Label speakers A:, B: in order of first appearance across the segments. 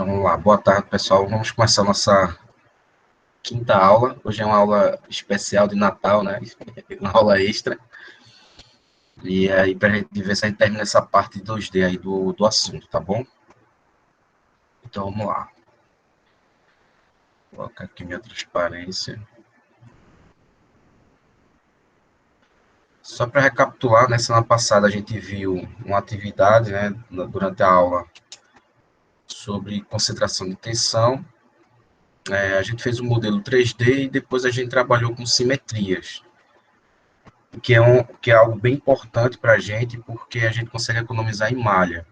A: Então, vamos lá. Boa tarde, pessoal. Vamos começar a nossa quinta aula. Hoje é uma aula especial de Natal, né? Uma aula extra. E aí, para a gente ver se a gente termina essa parte 2D aí do assunto, tá bom? Então, vamos lá. Vou colocar aqui minha transparência. Só para recapitular, né? Semana passada a gente viu uma atividade, né? Durante a aula sobre concentração de tensão. A gente fez um modelo 3D e depois a gente trabalhou com simetrias. Que é algo bem importante para a gente, porque a gente consegue economizar em malha.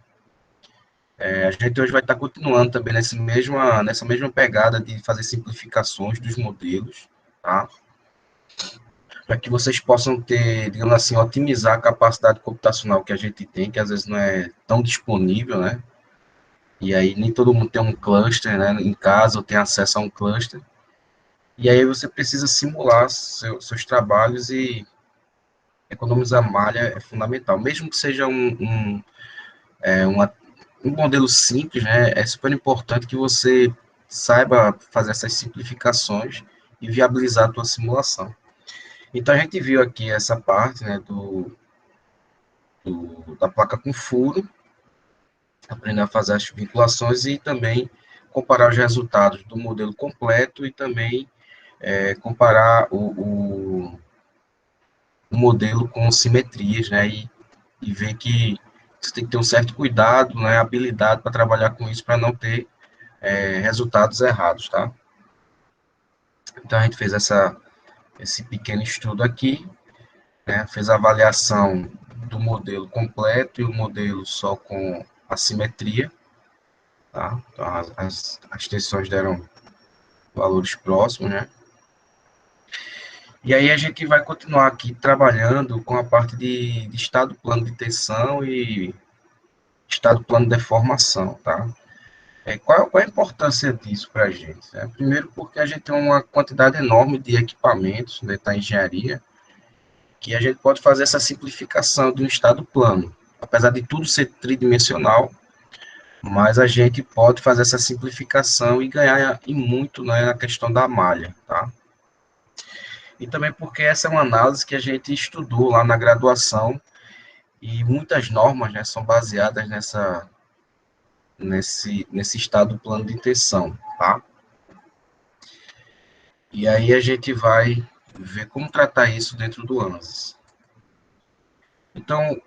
A: A gente hoje vai estar continuando também nessa mesma pegada de fazer simplificações dos modelos, tá? Para que vocês possam ter, digamos assim, otimizar a capacidade computacional que a gente tem, que às vezes não é tão disponível, né? E aí nem todo mundo tem um cluster, né, em casa, ou tem acesso a um cluster. E aí você precisa simular seus trabalhos e economizar malha é fundamental. Mesmo que seja um modelo simples, né, é super importante que você saiba fazer essas simplificações e viabilizar a tua simulação. Então, a gente viu aqui essa parte, né, da placa com furo, aprender a fazer as vinculações e também comparar os resultados do modelo completo e também comparar o modelo com simetrias, né, e ver que você tem que ter um certo cuidado, né, habilidade para trabalhar com isso, para não ter resultados errados, tá? Então, a gente fez esse pequeno estudo aqui, né, fez a avaliação do modelo completo e o modelo só com assimetria, tá? Então, as tensões deram valores próximos, né? E aí a gente vai continuar aqui trabalhando com a parte de estado plano de tensão e estado plano de deformação, tá? Qual a importância disso para a gente? Né? Primeiro, porque a gente tem uma quantidade enorme de equipamentos dentro da engenharia que a gente pode fazer essa simplificação de um estado plano. Apesar de tudo ser tridimensional, mas a gente pode fazer essa simplificação e ganhar em muito, né, na questão da malha, tá? E também porque essa é uma análise que a gente estudou lá na graduação e muitas normas, né, são baseadas nesse estado plano de tensão, tá? E aí a gente vai ver como tratar isso dentro do ANSYS. Então,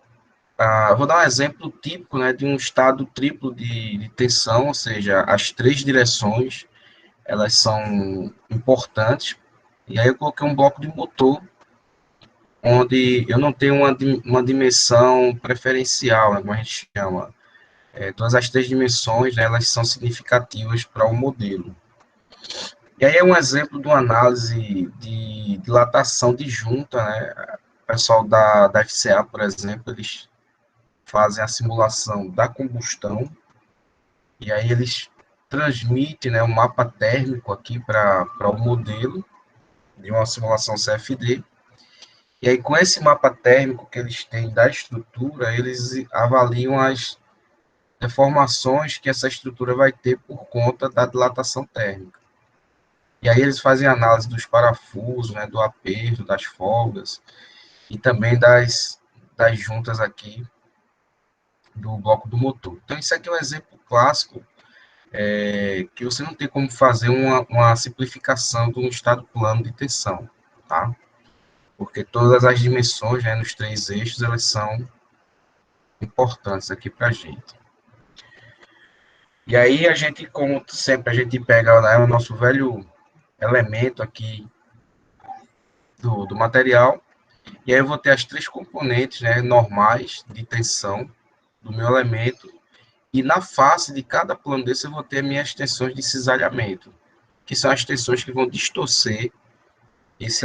A: vou dar um exemplo típico, né, de um estado triplo de tensão, ou seja, as três direções, elas são importantes. E aí eu coloquei um bloco de motor, onde eu não tenho uma dimensão preferencial, né, como a gente chama. Todas as três dimensões, né, elas são significativas para o modelo. E aí é um exemplo de uma análise de dilatação de junta, né? O pessoal da FCA, por exemplo, eles fazem a simulação da combustão, e aí eles transmitem, né, um mapa térmico aqui para o modelo de uma simulação CFD, e aí com esse mapa térmico que eles têm da estrutura, eles avaliam as deformações que essa estrutura vai ter por conta da dilatação térmica. E aí eles fazem análise dos parafusos, né, do aperto, das folgas, e também das juntas aqui do bloco do motor. Então, isso aqui é um exemplo clássico que você não tem como fazer uma simplificação de um estado plano de tensão, tá? Porque todas as dimensões, né, nos três eixos, elas são importantes aqui para a gente. E aí a gente, como sempre, a gente pega, né, o nosso velho elemento aqui do material, e aí eu vou ter as três componentes, né, normais de tensão do meu elemento, e na face de cada plano desse eu vou ter minhas tensões de cisalhamento, que são as tensões que vão distorcer esse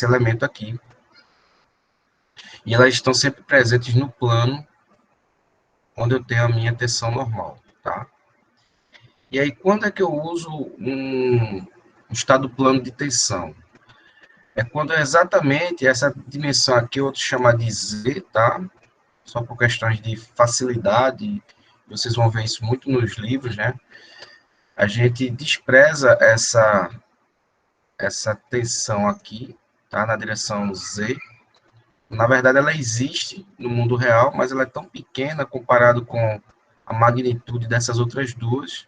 A: elemento aqui. E elas estão sempre presentes no plano onde eu tenho a minha tensão normal, tá? E aí, quando é que eu uso um estado plano de tensão? É quando é exatamente essa dimensão aqui, eu vou chamar de Z, tá? Só por questões de facilidade vocês vão ver isso muito nos livros, né? A gente despreza essa tensão aqui, tá? Na direção Z. Na verdade, ela existe no mundo real, mas ela é tão pequena comparado com a magnitude dessas outras duas,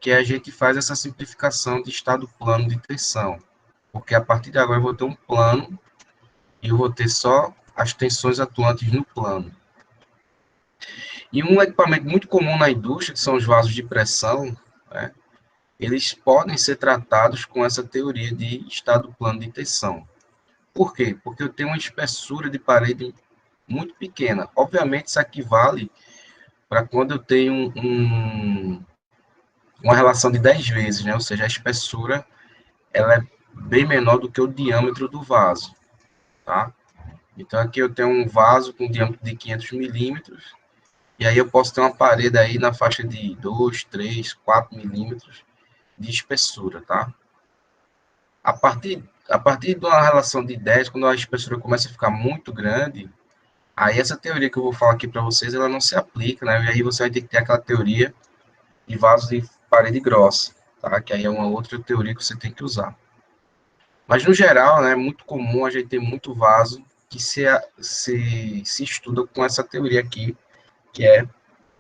A: que a gente faz essa simplificação de estado plano de tensão. Porque a partir de agora eu vou ter um plano e eu vou ter só as tensões atuantes no plano. E um equipamento muito comum na indústria, que são os vasos de pressão, né, eles podem ser tratados com essa teoria de estado plano de tensão. Por quê? Porque eu tenho uma espessura de parede muito pequena. Obviamente, isso equivale para quando eu tenho uma relação de 10 vezes, né? Ou seja, a espessura ela é bem menor do que o diâmetro do vaso, tá? Então, aqui eu tenho um vaso com diâmetro de 500 milímetros, e aí eu posso ter uma parede aí na faixa de 2, 3, 4 milímetros de espessura, tá? A partir de uma relação de 10, quando a espessura começa a ficar muito grande, aí essa teoria que eu vou falar aqui para vocês, ela não se aplica, né? E aí você vai ter que ter aquela teoria de vasos de parede grossa, tá? Que aí é uma outra teoria que você tem que usar. Mas, no geral, né, é muito comum a gente ter muito vaso que se estuda com essa teoria aqui, que é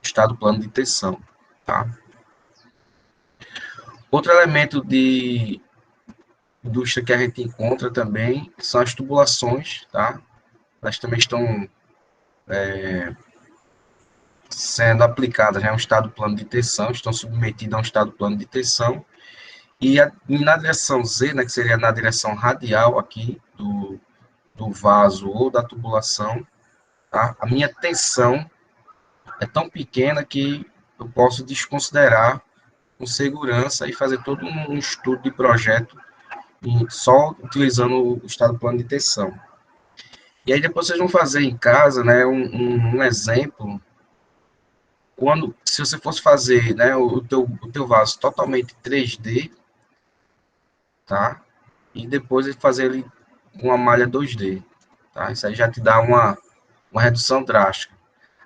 A: estado plano de tensão, tá? Outro elemento de indústria que a gente encontra também são as tubulações, tá? Elas também estão sendo aplicadas, né, um estado plano de tensão, estão submetidas a um estado plano de tensão, e na direção Z, né, que seria na direção radial aqui do vaso ou da tubulação, tá? A minha tensão é tão pequena que eu posso desconsiderar com segurança e fazer todo um estudo de projeto só utilizando o estado plano de tensão. E aí depois vocês vão fazer em casa, né, um exemplo, se você fosse fazer, né, o teu vaso totalmente 3D, tá? E depois fazer ele com uma malha 2D, tá? Isso aí já te dá uma redução drástica.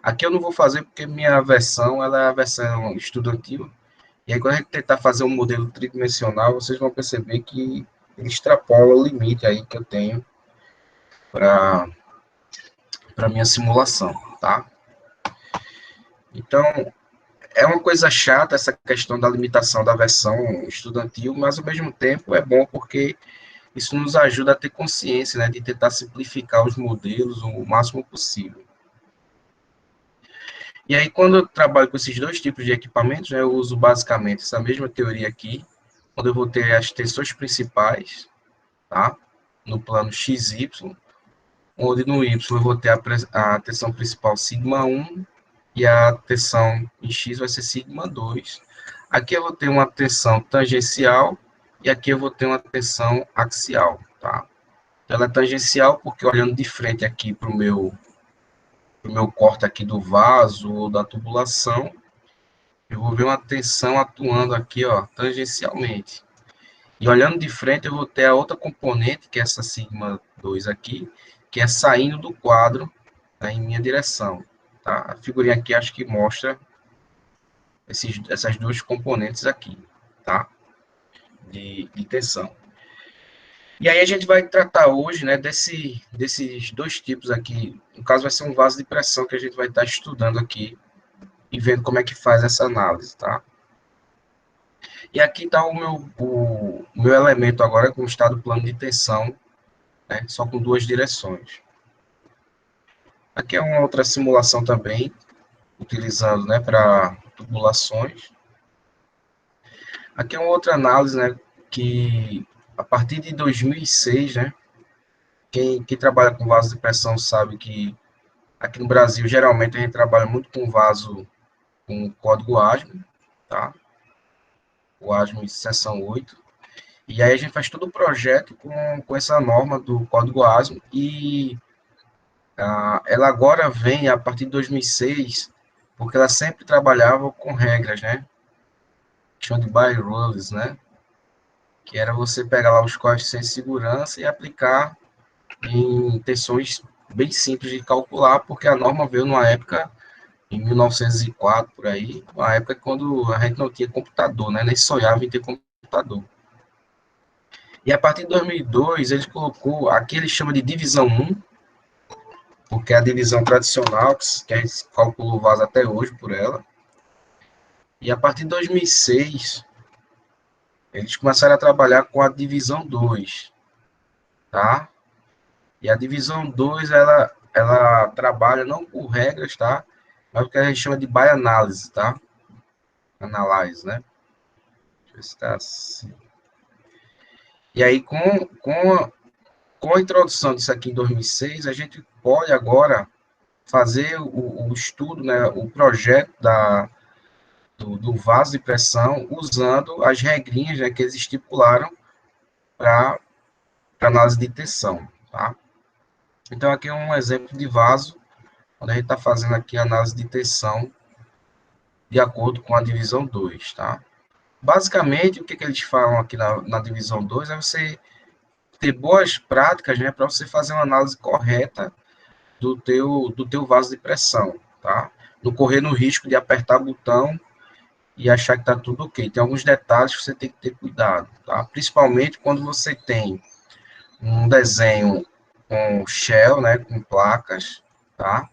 A: Aqui eu não vou fazer porque minha versão, ela é a versão estudantil, e aí quando a gente tentar fazer um modelo tridimensional, vocês vão perceber que ele extrapola o limite aí que eu tenho para minha simulação, tá? Então, é uma coisa chata essa questão da limitação da versão estudantil, mas ao mesmo tempo é bom porque isso nos ajuda a ter consciência, né, de tentar simplificar os modelos o máximo possível. E aí, quando eu trabalho com esses dois tipos de equipamentos, né, eu uso basicamente essa mesma teoria aqui, onde eu vou ter as tensões principais, tá, no plano XY, onde no Y eu vou ter a tensão principal sigma 1 e a tensão em X vai ser sigma 2. Aqui eu vou ter uma tensão tangencial e aqui eu vou ter uma tensão axial, tá? Ela é tangencial porque olhando de frente aqui para o meu corte aqui do vaso ou da tubulação, eu vou ver uma tensão atuando aqui, ó, tangencialmente. E olhando de frente, eu vou ter a outra componente, que é essa sigma 2 aqui, que é saindo do quadro, tá, em minha direção. Tá? A figurinha aqui acho que mostra essas duas componentes aqui, tá? De tensão. E aí a gente vai tratar hoje, né, desses dois tipos aqui. No caso, vai ser um vaso de pressão que a gente vai estar estudando aqui e vendo como é que faz essa análise, tá? E aqui está o meu elemento agora com o estado plano de tensão, né, só com duas direções. Aqui é uma outra simulação também, utilizando, né, para tubulações. Aqui é uma outra análise, né, que a partir de 2006, né, quem trabalha com vaso de pressão sabe que aqui no Brasil, geralmente, a gente trabalha muito com vaso com código ASME, tá? O ASME seção 8. E aí a gente faz todo o projeto com essa norma do código ASME e ela agora vem a partir de 2006, porque ela sempre trabalhava com regras, né? Chama de by rules, né? Que era você pegar lá os coeficientes de segurança e aplicar em tensões bem simples de calcular, porque a norma veio numa época em 1904, por aí, uma época quando a gente não tinha computador, né? Nem sonhava em ter computador. E a partir de 2002, ele colocou, aqui ele chama de divisão 1, porque é a divisão tradicional, que a gente calcula o vaso até hoje por ela. E a partir de 2006, eles começaram a trabalhar com a divisão 2, tá? E a divisão 2 ela trabalha não por regras, tá? Mas o que a gente chama de by análise, tá? Analyze, né? Deixa eu ver se tá assim. E aí, com a introdução disso aqui em 2006, a gente pode agora fazer o estudo, né, o projeto do vaso de pressão usando as regrinhas, né, que eles estipularam para análise de tensão, tá? Então, aqui é um exemplo de vaso, onde a gente está fazendo aqui a análise de tensão de acordo com a divisão 2, tá? Basicamente, o que eles falam aqui na divisão 2 é você ter boas práticas, né, para você fazer uma análise correta do teu vaso de pressão, tá? Não correr no risco de apertar botão e achar que está tudo ok. Tem alguns detalhes que você tem que ter cuidado, tá? Principalmente quando você tem um desenho com shell, né, com placas, tá?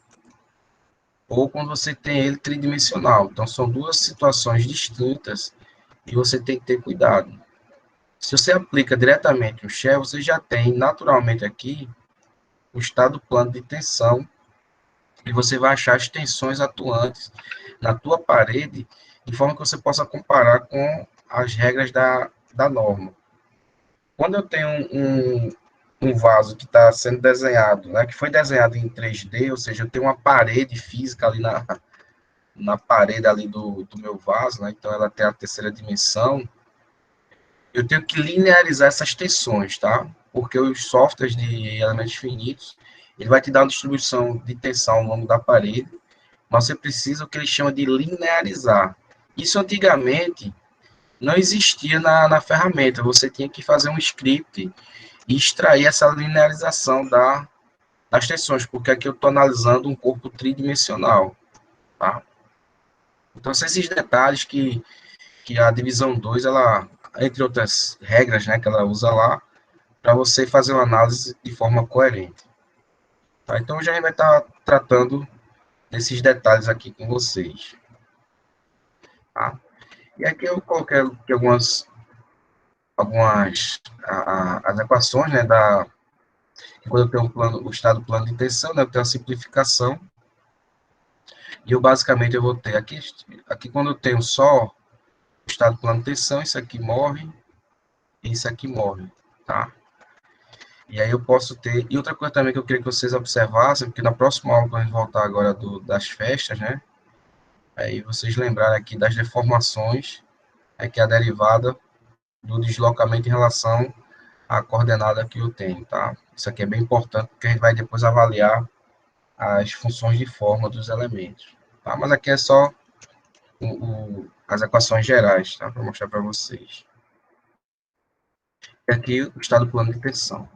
A: Ou quando você tem ele tridimensional. Então, são duas situações distintas e você tem que ter cuidado. Se você aplica diretamente o shell, você já tem naturalmente aqui o estado plano de tensão e você vai achar as tensões atuantes na tua parede de forma que você possa comparar com as regras da norma. Quando eu tenho um vaso que está sendo desenhado, né, que foi desenhado em 3D, ou seja, eu tenho uma parede física ali na parede ali do meu vaso, né, então ela tem a terceira dimensão, eu tenho que linearizar essas tensões, tá? Porque os softwares de elementos finitos, ele vai te dar uma distribuição de tensão ao longo da parede, mas você precisa o que ele chama de linearizar. Isso antigamente não existia na ferramenta, você tinha que fazer um script e extrair essa linearização das tensões, porque aqui eu estou analisando um corpo tridimensional, tá? Então, são esses detalhes que a divisão 2 ela, entre outras regras, né, que ela usa lá, para você fazer uma análise de forma coerente. Tá? Então, já vai estar tratando desses detalhes aqui com vocês. Tá? E aqui eu coloquei aqui algumas as equações, né, quando eu tenho um plano, o estado plano de tensão, né, eu tenho a simplificação, e eu basicamente eu vou ter aqui quando eu tenho só o estado plano de tensão, isso aqui morre, e isso aqui morre, tá? E aí eu posso ter, e outra coisa também que eu queria que vocês observassem, porque na próxima aula, quando a gente voltar agora das festas, né, aí vocês lembrarem aqui das deformações, que é a derivada do deslocamento em relação à coordenada que eu tenho, tá? Isso aqui é bem importante, porque a gente vai depois avaliar as funções de forma dos elementos, tá? Mas aqui é só as equações gerais, tá? Para mostrar para vocês. E aqui o estado plano de tensão.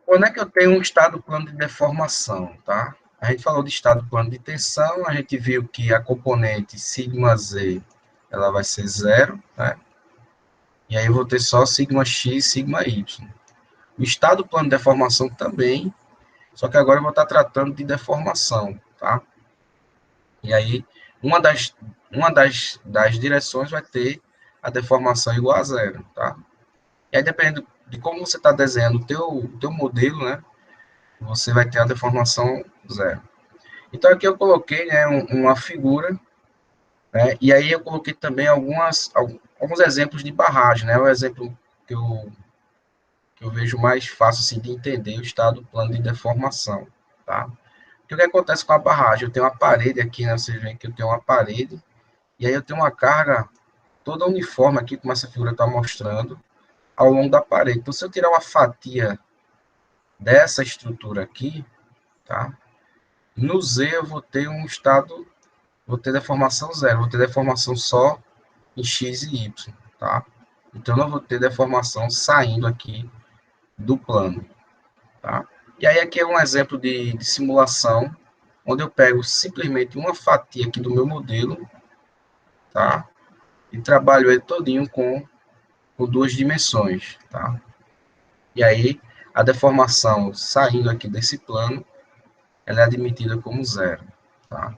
A: Quando é que eu tenho um estado plano de deformação, tá? A gente falou de estado plano de tensão, a gente viu que a componente sigma z, ela vai ser zero, né? E aí eu vou ter só sigma x, sigma y. O estado plano de deformação também, só que agora eu vou estar tratando de deformação, tá? E aí, uma das direções vai ter a deformação igual a zero, tá? E aí, dependendo de como você está desenhando o teu modelo, né? Você vai ter a deformação zero. Então, aqui eu coloquei, né, uma figura, né? E aí eu coloquei também alguns exemplos de barragem, né? O exemplo que eu vejo mais fácil, assim, de entender o estado plano de deformação, tá? O que acontece com a barragem? Eu tenho uma parede aqui, né? Vocês veem que eu tenho uma parede, e aí eu tenho uma carga toda uniforme aqui, como essa figura está mostrando, ao longo da parede. Então, se eu tirar uma fatia dessa estrutura aqui, tá? No Z eu vou ter vou ter deformação zero, vou ter deformação só em X e Y, tá? Então, eu não vou ter deformação saindo aqui do plano, tá? E aí aqui é um exemplo de simulação, onde eu pego simplesmente uma fatia aqui do meu modelo, tá? E trabalho ele todinho com duas dimensões, tá? E aí, a deformação saindo aqui desse plano, ela é admitida como zero, tá?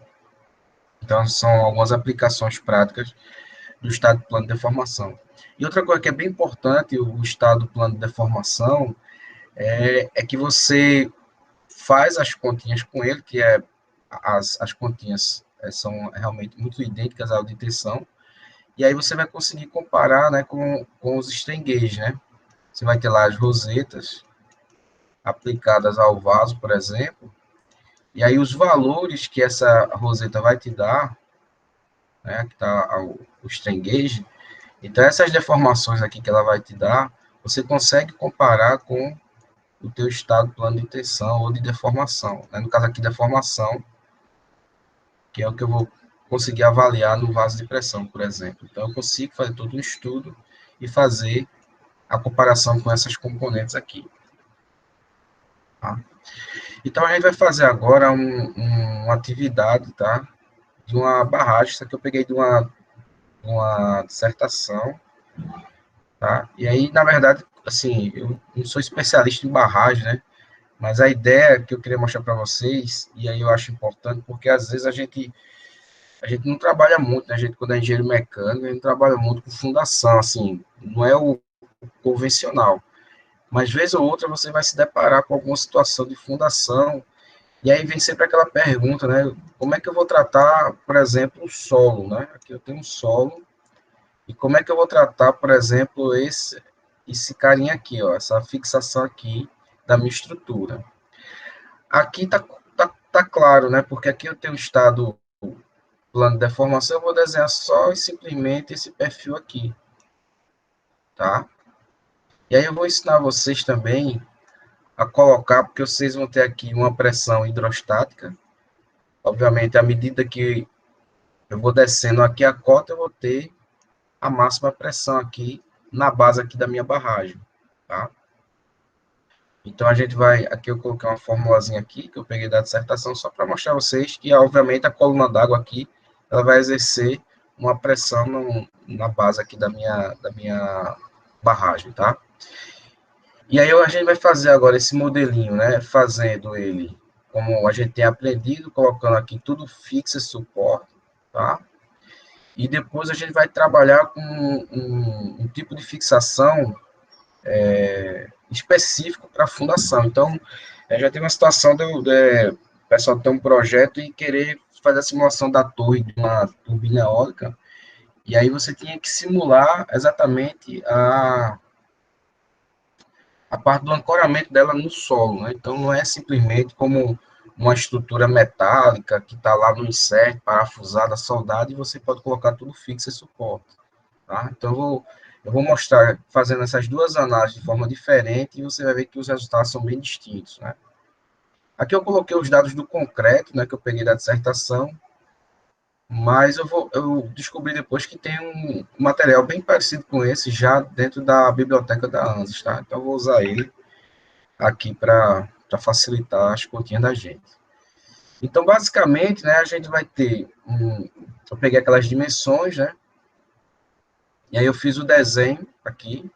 A: Então, são algumas aplicações práticas do estado de plano de deformação. E outra coisa que é bem importante, o estado do plano de deformação, é que você faz as continhas com ele, que as continhas são realmente muito idênticas à de tensão, e aí você vai conseguir comparar, né, com os strain gauge, né? Você vai ter lá as rosetas aplicadas ao vaso, por exemplo, e aí os valores que essa roseta vai te dar, né, que está o strain gauge, então essas deformações aqui que ela vai te dar, você consegue comparar com o teu estado plano de tensão ou de deformação, né? No caso aqui, deformação, que é o que eu vou conseguir avaliar no vaso de pressão, por exemplo. Então, eu consigo fazer todo um estudo e fazer a comparação com essas componentes aqui. Tá? Então, a gente vai fazer agora uma atividade, tá? De uma barragem, isso aqui eu peguei de uma dissertação, tá? E aí, na verdade, assim, eu não sou especialista em barragem, né? Mas a ideia que eu queria mostrar para vocês, e aí eu acho importante, porque às vezes a gente não trabalha muito, né? A gente, quando é engenheiro mecânico, a gente trabalha muito com fundação, assim, não é o convencional. Mas, vez ou outra, você vai se deparar com alguma situação de fundação, e aí vem sempre aquela pergunta, né? Como é que eu vou tratar, por exemplo, o solo, né? Aqui eu tenho um solo, e como é que eu vou tratar, por exemplo, esse carinha aqui, ó, essa fixação aqui da minha estrutura. Aqui tá claro, né? Porque aqui eu tenho um estado plano de deformação, eu vou desenhar só e simplesmente esse perfil aqui, tá? E aí eu vou ensinar vocês também a colocar, porque vocês vão ter aqui uma pressão hidrostática. Obviamente, à medida que eu vou descendo aqui a cota, eu vou ter a máxima pressão aqui na base aqui da minha barragem, tá? Então, a gente vai... Aqui eu coloquei uma formulazinha aqui, que eu peguei da dissertação, só para mostrar a vocês que, obviamente, a coluna d'água aqui, ela vai exercer uma pressão na base aqui da minha barragem, tá? E aí a gente vai fazer agora esse modelinho, né? Fazendo ele como a gente tem aprendido, colocando aqui tudo fixo e suporte, tá? E depois a gente vai trabalhar com um tipo de fixação específico para a fundação. Então, já teve uma situação o pessoal ter um projeto e querer fazer a simulação da torre de uma turbina eólica, e aí você tinha que simular exatamente a parte do ancoramento dela no solo, né? Então, não é simplesmente como uma estrutura metálica que está lá no insert, parafusada, soldada, e você pode colocar tudo fixo e suporte, tá? Então, eu vou mostrar, fazendo essas duas análises de forma diferente, e você vai ver que os resultados são bem distintos, né? Aqui eu coloquei os dados do concreto, né, que eu peguei da dissertação, mas eu descobri depois que tem um material bem parecido com esse já dentro da biblioteca da ANSYS, tá? Então, eu vou usar ele aqui para facilitar as continhas da gente. Então, basicamente, né, a gente vai ter eu peguei aquelas dimensões, né, e aí eu fiz o desenho aqui,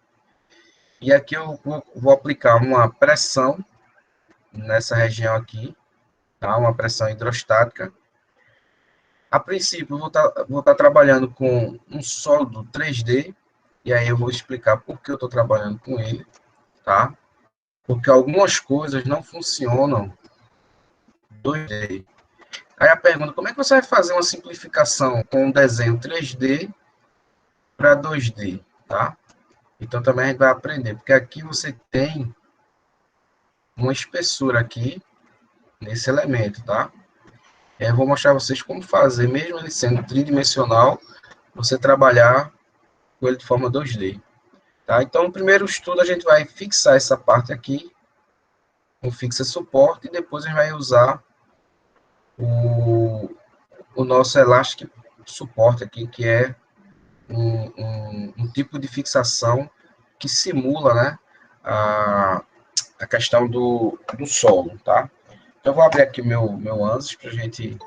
A: e aqui eu vou aplicar uma pressão nessa região aqui, tá, uma pressão hidrostática. A princípio, eu vou tá trabalhando com um sólido 3D, e aí eu vou explicar por que eu estou trabalhando com ele, tá? Porque algumas coisas não funcionam 2D. Aí a pergunta, como é que você vai fazer uma simplificação com um desenho 3D para 2D, tá? Então também a gente vai aprender, porque aqui você tem uma espessura aqui nesse elemento, tá? Eu vou mostrar a vocês como fazer, mesmo ele sendo tridimensional, você trabalhar com ele de forma 2D, tá? Então no primeiro estudo a gente vai fixar essa parte aqui, com fixa suporte, e depois a gente vai usar o nosso elástico suporte aqui, que é um tipo de fixação que simula, né, a questão do solo, tá? Eu vou abrir aqui meu ANSYS para a gente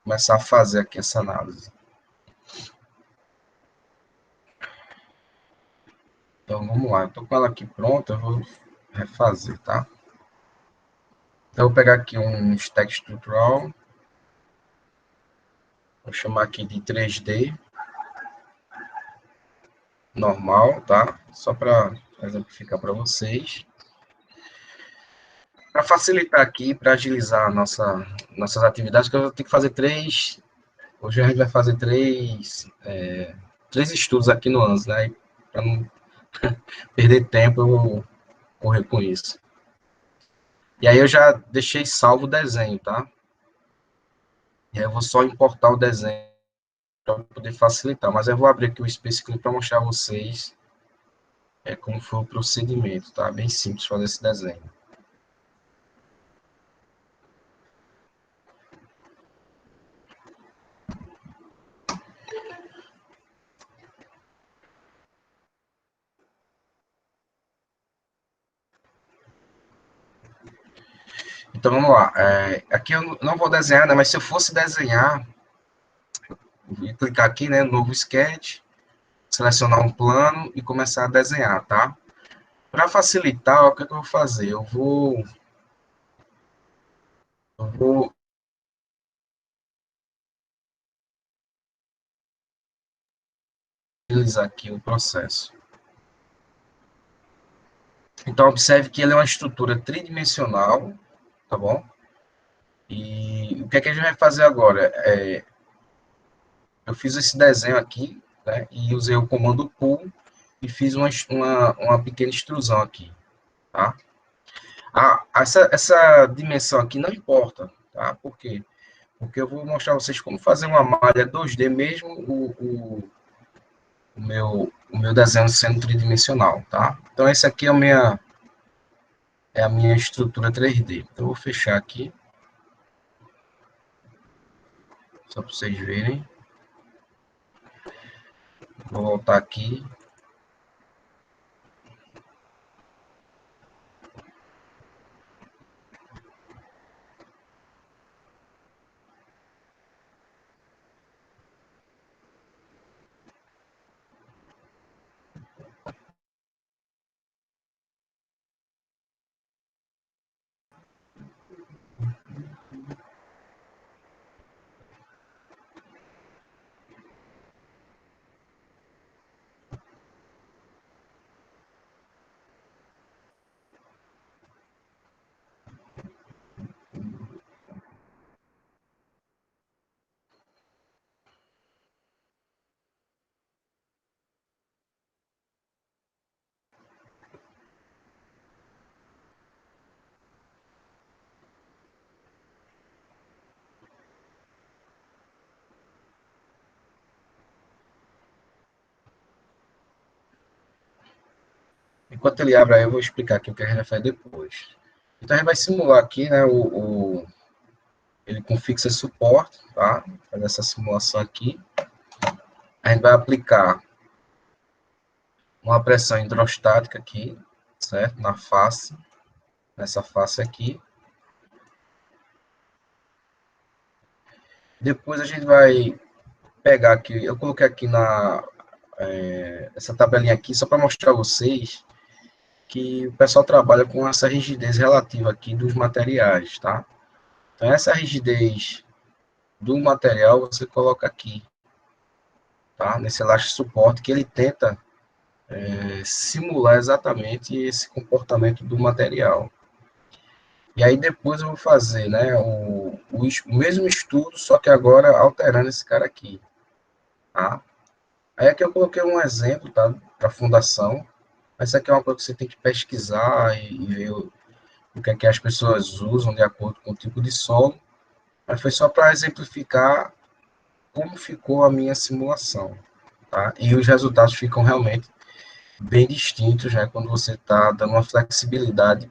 A: começar a fazer aqui essa análise. Então, vamos lá. Eu estou com ela aqui pronta, eu vou refazer, tá? Então, eu vou pegar aqui um stack estrutural, vou chamar aqui de 3D, normal, tá? Só para exemplificar para vocês. Para facilitar aqui, para agilizar nossas atividades, que eu vou ter que fazer três. Hoje a gente vai fazer três estudos aqui no ANS, né? Para não perder tempo, eu vou correr com isso. E aí eu já deixei salvo o desenho, tá? E aí eu vou só importar o desenho para poder facilitar. Mas eu vou abrir aqui o Space Clean para mostrar a vocês como foi o procedimento, tá? Bem simples fazer esse desenho. Então vamos lá. Aqui eu não vou desenhar, né? Mas se eu fosse desenhar, eu ia clicar aqui, né? Novo sketch, selecionar um plano e começar a desenhar, tá? Para facilitar, o que, é que eu vou fazer? Eu vou utilizar aqui o processo. Então, observe que ele é uma estrutura tridimensional, tá bom? E o que é que a gente vai fazer agora? Eu fiz esse desenho aqui, né? E usei o comando pull e fiz uma pequena extrusão aqui, tá? Essa dimensão aqui não importa, tá? Por quê? Porque eu vou mostrar a vocês como fazer uma malha 2D mesmo o meu desenho sendo tridimensional, tá? Então, essa aqui é a minha estrutura 3D. Então, eu vou fechar aqui, só para vocês verem. Vou voltar aqui. Enquanto ele abre aí, eu vou explicar aqui o que a gente vai fazer depois. Então, a gente vai simular aqui, né, ele com Fixer Support, tá? Fazer essa simulação aqui. A gente vai aplicar uma pressão hidrostática aqui, certo? Na face, nessa face aqui. Depois a gente vai pegar aqui, eu coloquei aqui essa tabelinha aqui só para mostrar a vocês que o pessoal trabalha com essa rigidez relativa aqui dos materiais, tá? Então, essa rigidez do material você coloca aqui, tá? Nesse elástico suporte que ele tenta simular exatamente esse comportamento do material. E aí depois eu vou fazer, né, o mesmo estudo, só que agora alterando esse cara aqui, tá? Aí aqui eu coloquei um exemplo, tá, para fundação. Essa aqui é uma coisa que você tem que pesquisar e ver o que é que as pessoas usam de acordo com o tipo de solo. Mas foi só para exemplificar como ficou a minha simulação, tá? E os resultados ficam realmente bem distintos, né, quando você está dando uma flexibilidade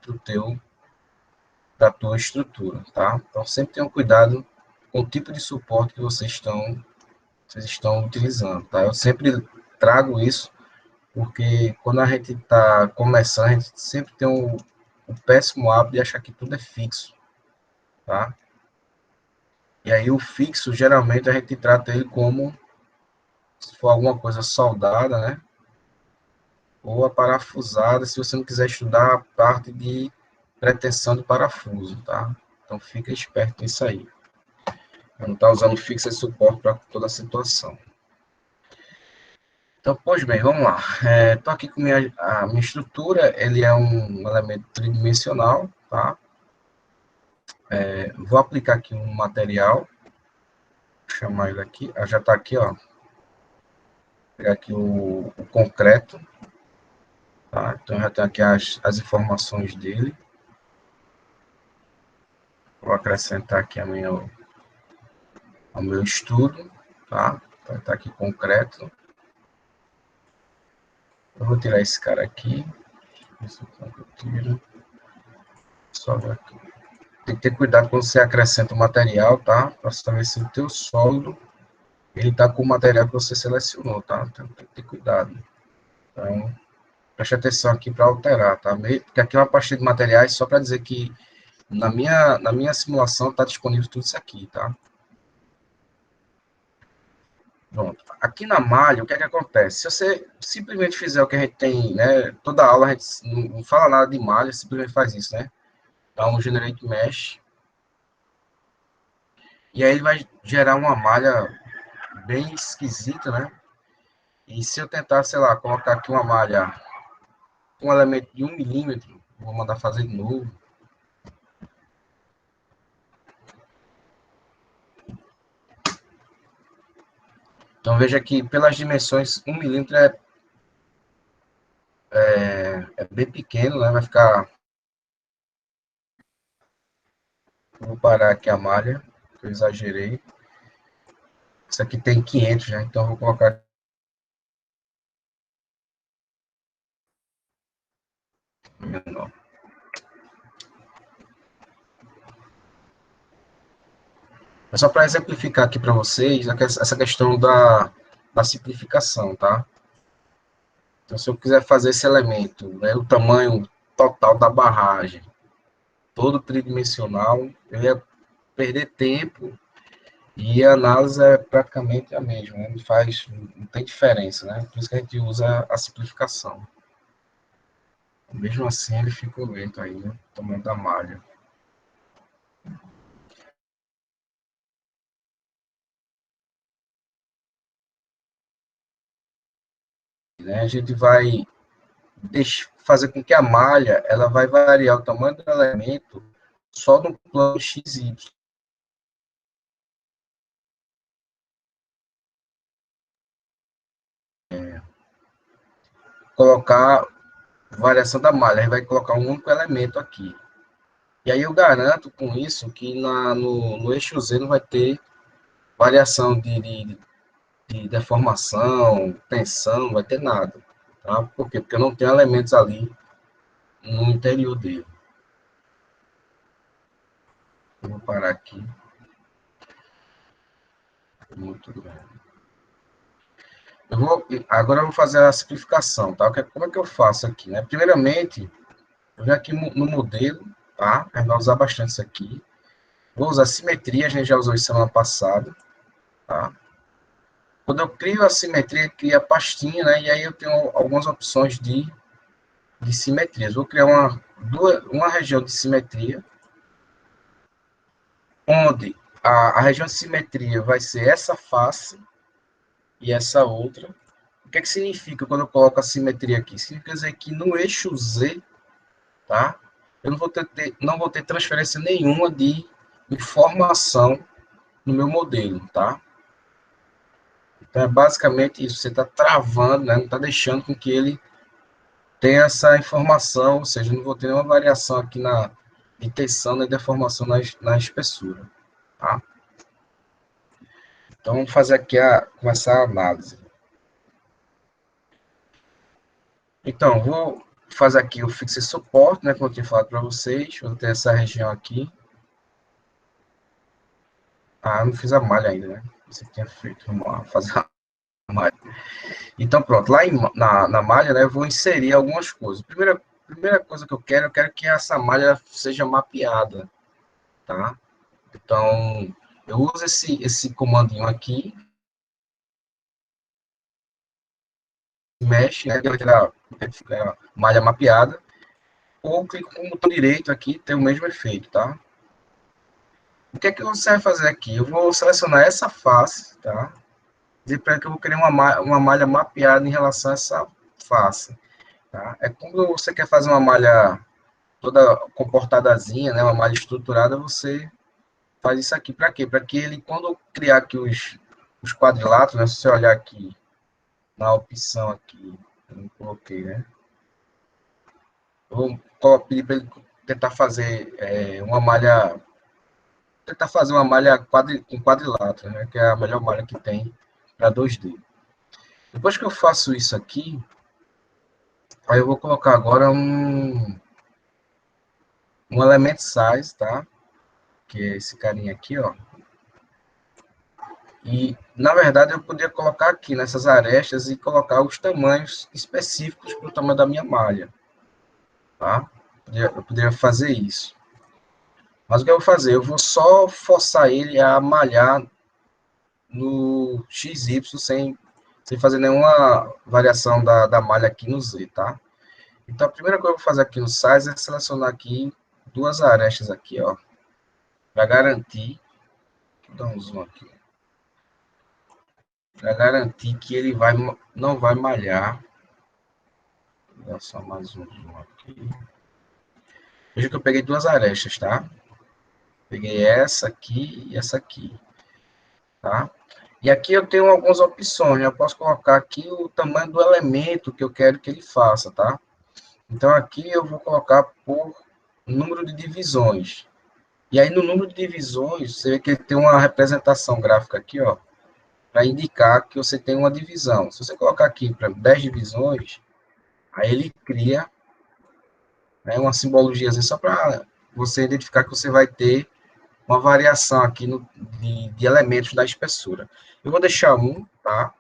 A: para a tua estrutura, tá? Então sempre tenham cuidado com o tipo de suporte que vocês estão utilizando, tá? Eu sempre trago isso porque quando a gente está começando, a gente sempre tem o péssimo hábito de achar que tudo é fixo, tá? E aí o fixo, geralmente, a gente trata ele como, se for alguma coisa soldada, né? Ou a parafusada, se você não quiser estudar a parte de pretensão de parafuso, tá? Então fica esperto nisso aí. Não está usando fixo de suporte para toda a situação. Então, pois bem, vamos lá. Estou aqui com a minha estrutura, ele é um elemento tridimensional, tá? Vou aplicar aqui um material, vou chamar ele aqui, já está aqui, ó. Vou pegar aqui o concreto, tá? Então já tem aqui as informações dele. Vou acrescentar aqui ao meu estudo, tá? Tá aqui concreto. Eu vou tirar esse cara aqui. Esse aqui eu tiro. Só aqui. Tem que ter cuidado quando você acrescenta o material, tá? Para saber se o teu sólido ele tá com o material que você selecionou, tá? Então tem que ter cuidado. Então, preste atenção aqui para alterar, tá? Porque aqui é uma pastinha de materiais só para dizer que na minha simulação está disponível tudo isso aqui, tá? Pronto. Aqui na malha, o que é que acontece? Se você simplesmente fizer o que a gente tem, né? Toda aula a gente não fala nada de malha, simplesmente faz isso, né? Dá um generate mesh. E aí ele vai gerar uma malha bem esquisita, né? E se eu tentar, sei lá, colocar aqui uma malha com um elemento de 1 milímetro, vou mandar fazer de novo. Então veja que pelas dimensões 1 milímetro é bem pequeno, né? Vai ficar. Vou parar aqui a malha, que eu exagerei. Isso aqui tem 500, né? Então eu vou colocar menor. É só para exemplificar aqui para vocês essa questão da simplificação, tá? Então, se eu quiser fazer esse elemento, né, o tamanho total da barragem, todo tridimensional, eu ia perder tempo e a análise é praticamente a mesma, né? Não tem diferença, né? Por isso que a gente usa a simplificação. Mesmo assim, ele fica lento aí, né? O tamanho da malha. Né? A gente vai fazer com que a malha ela vai variar o tamanho do elemento só no plano XY. Colocar variação da malha, a gente vai colocar um único elemento aqui. E aí eu garanto com isso que no eixo Z não vai ter variação de deformação, tensão, não vai ter nada. Tá? Por quê? Porque eu não tenho elementos ali no interior dele. Eu vou parar aqui. Muito bem. Agora eu vou fazer a simplificação, tá? Como é que eu faço aqui, né? Primeiramente, eu venho aqui no modelo, tá? A gente vai usar bastante isso aqui. Vou usar simetria, a gente já usou isso semana passada, tá? Quando eu crio a simetria, cria a pastinha, né? E aí eu tenho algumas opções de simetrias. Vou criar uma região de simetria, onde a região de simetria vai ser essa face e essa outra. O que é que significa quando eu coloco a simetria aqui? Significa dizer que no eixo Z, tá? Eu não vou ter transferência nenhuma de informação no meu modelo, tá? Então é basicamente isso. Você está travando, né? Não está deixando com que ele tenha essa informação, ou seja, não vou ter nenhuma variação aqui de tensão nem deformação na espessura, tá? Então vamos fazer aqui começar a análise. Então, vou fazer aqui o fixe suporte, né, como eu tinha falado para vocês. Vou ter essa região aqui. Ah, não fiz a malha ainda, né? Você tinha feito. Vamos lá, fazer a malha. Então, pronto. Lá na malha, né, eu vou inserir algumas coisas. Primeira coisa que eu quero que essa malha seja mapeada, tá? Então, eu uso esse comandinho aqui, mexe, né, fica a malha mapeada, ou clico com o botão direito aqui, tem o mesmo efeito, tá? O que é que você vai fazer aqui? Eu vou selecionar essa face, tá? Dizer para que eu vou querer uma malha mapeada em relação a essa face, tá? É quando você quer fazer uma malha toda comportadazinha, né, uma malha estruturada, você faz isso aqui. Para quê? Para que ele, quando eu criar aqui os quadriláteros, né, se você olhar aqui na opção aqui, eu não coloquei, né? Eu vou pedir para ele tentar fazer uma malha, tentar fazer uma malha com quadrilátero, né? Que é a melhor malha que tem para 2D. Depois que eu faço isso aqui, aí eu vou colocar agora um element size, tá? Que é esse carinha aqui, ó. E, na verdade, eu poderia colocar aqui nessas arestas e colocar os tamanhos específicos para o tamanho da minha malha, tá? Eu poderia fazer isso. Mas o que eu vou fazer? Eu vou só forçar ele a malhar no XY sem fazer nenhuma variação da malha aqui no Z, tá? Então, a primeira coisa que eu vou fazer aqui no size é selecionar aqui duas arestas aqui, ó, para garantir, vou dar um zoom aqui, para garantir que ele não vai malhar. Vou dar só mais um zoom aqui. Veja que eu peguei duas arestas, tá? Peguei essa aqui e essa aqui, tá? E aqui eu tenho algumas opções, né? Eu posso colocar aqui o tamanho do elemento que eu quero que ele faça, tá? Então aqui eu vou colocar por número de divisões. E aí no número de divisões, você vê que ele tem uma representação gráfica aqui, ó, para indicar que você tem uma divisão. Se você colocar aqui para 10 divisões, aí ele cria, né, uma simbologia só para você identificar que você vai ter uma variação aqui de elementos da espessura. Eu vou deixar um, tá?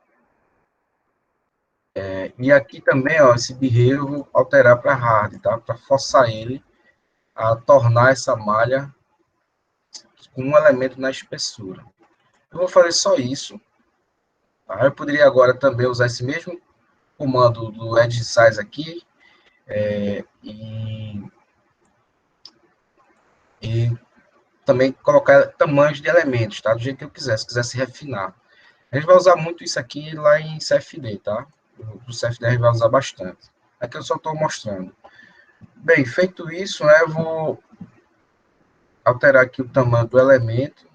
A: E aqui também, ó, esse behavior eu vou alterar para hard, tá? Para forçar ele a tornar essa malha com um elemento na espessura. Eu vou fazer só isso, tá? Eu poderia agora também usar esse mesmo comando do edge size aqui e, e também colocar tamanhos de elementos, tá? Do jeito que eu quiser, se quiser se refinar. A gente vai usar muito isso aqui lá em CFD, tá? O CFD a gente vai usar bastante. Aqui eu só estou mostrando. Bem, feito isso, né, eu vou alterar aqui o tamanho do elemento.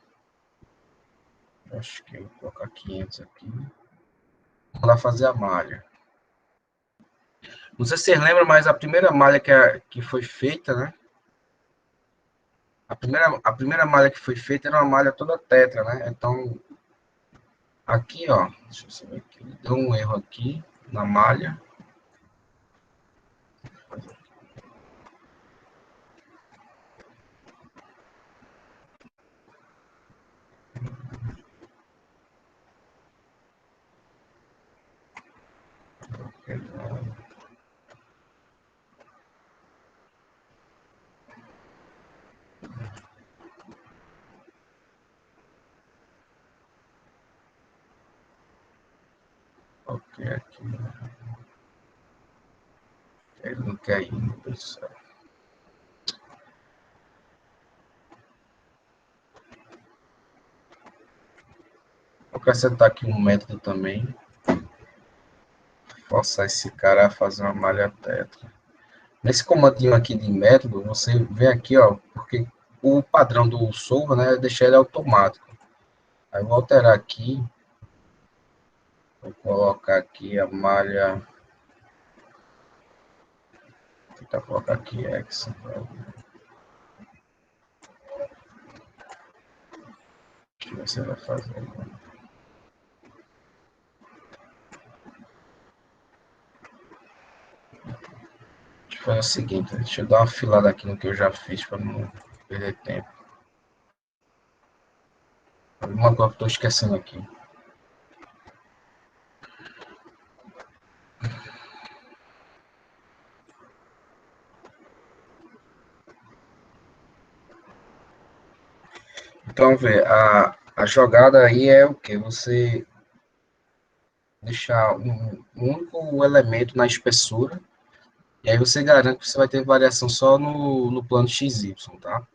A: Acho que eu vou colocar 500 aqui. Vamos lá fazer a malha. Não sei se vocês lembram, mas a primeira malha que foi feita, né? A primeira malha que foi feita era uma malha toda tetra, né? Então, aqui, ó, deixa eu ver aqui, deu um erro aqui na malha. Ok, aqui. Ele não quer ir, meu Deus do céu. Vou acrescentar aqui um método também. Forçar esse cara a fazer uma malha tetra. Nesse comandinho aqui de método, você vem aqui, ó, porque o padrão do Solver, né, é deixar ele automático. Aí eu vou alterar aqui, vou colocar aqui a malha, vou tentar colocar aqui X. O que você vai fazer? Deixa eu fazer o seguinte, deixa eu dar uma filada aqui no que eu já fiz para não perder tempo. Alguma coisa que eu estou esquecendo aqui. vamos ver. A jogada aí é o quê? Você deixar um único elemento na espessura, e aí você garante que você vai ter variação só no plano XY, tá?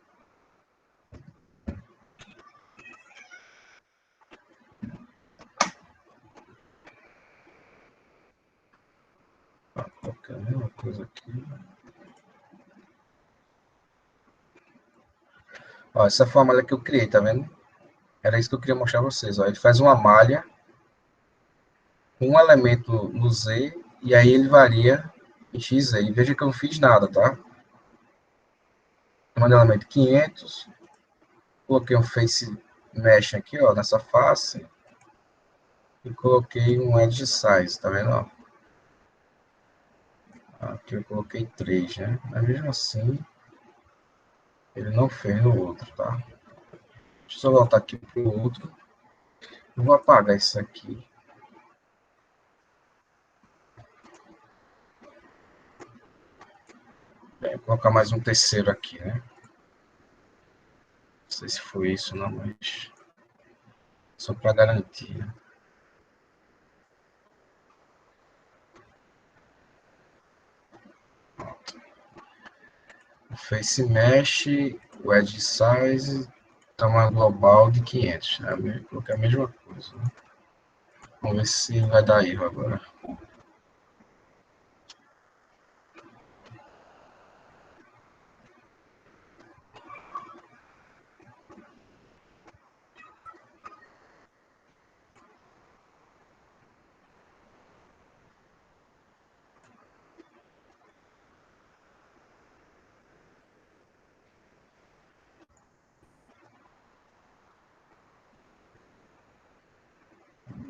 A: Colocar a mesma coisa aqui. Ó, essa foi a malha que eu criei, tá vendo? Era isso que eu queria mostrar pra vocês. Ó. Ele faz uma malha, um elemento no Z, e aí ele varia em XZ. E veja que eu não fiz nada, tá? Manda elemento 500, coloquei um face mesh aqui, ó, nessa face, e coloquei um edge size, tá vendo? Ó? Aqui eu coloquei 3, né? Mas mesmo assim, ele não fez no outro, tá? Deixa eu só voltar aqui pro outro. Eu vou apagar isso aqui. Vou colocar mais um terceiro aqui, né? Não sei se foi isso não, mas só para garantir. O face mesh, o edge size, tamanho global de 500. Né? Vou colocar a mesma coisa. Né? Vamos ver se vai dar erro agora.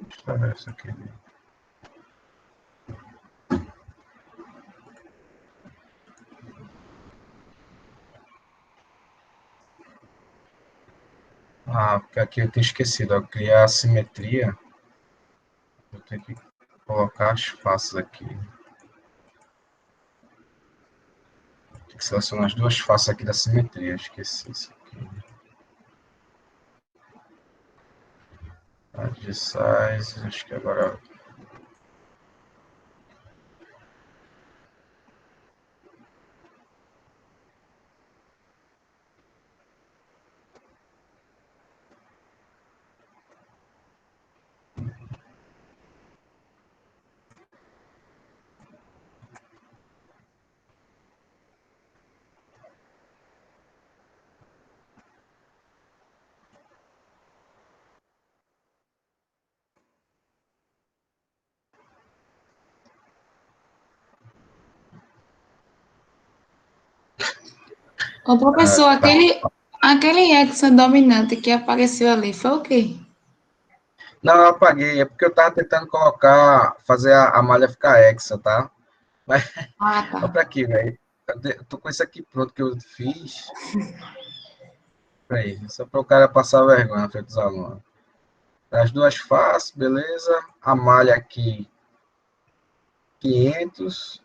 A: Deixa eu ver isso aqui. Porque aqui eu tenho esquecido. Ó, criar a simetria. Vou ter que colocar as faces aqui. Tem que selecionar as duas faces aqui da simetria. Esqueci isso aqui. Edge size, acho que agora.
B: Ô, professor,
A: Tá.
B: aquele hexa dominante que apareceu ali, foi o quê?
A: Não, eu apaguei. É porque eu tava tentando colocar, fazer a malha ficar hexa, tá? Mas,
B: Ah, tá.
A: olha pra aqui, velho. Eu tô com isso aqui pronto que eu fiz. Peraí, só para o cara passar vergonha na frente dos alunos. As duas faces, beleza. A malha aqui, 500.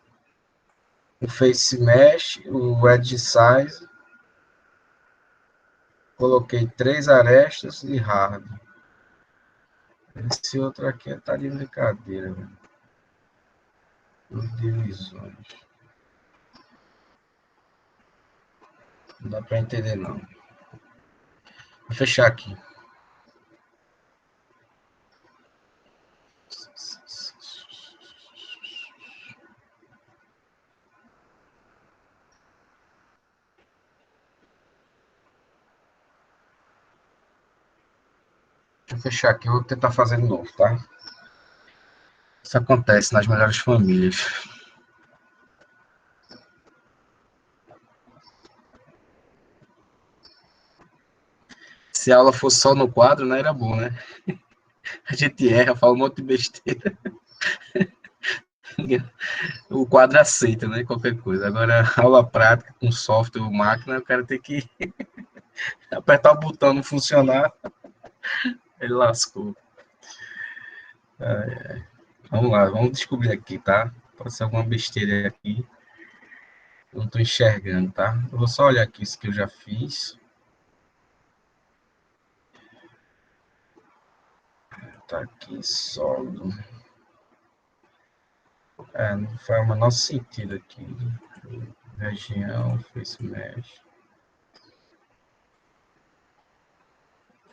A: O face mesh, o edge size. Coloquei 3 arestas e hard. Esse outro aqui tá de brincadeira, velho. As divisões. Não dá para entender, não. Vou fechar aqui. Deixa eu fechar aqui, eu vou tentar fazer de novo, tá? Isso acontece nas melhores famílias. Se a aula fosse só no quadro, né, era bom, né? A gente erra, fala um monte de besteira. O quadro aceita, né? Qualquer coisa. Agora, aula prática com software ou máquina, o cara tem que apertar o botão, não funcionar, ele lascou. Vamos lá, vamos descobrir aqui, tá? Pode ser alguma besteira aqui. Eu não tô enxergando, tá? Eu vou só olhar aqui isso que eu já fiz. botar aqui sólido. Não faz o menor sentido aqui. Região, face mesh.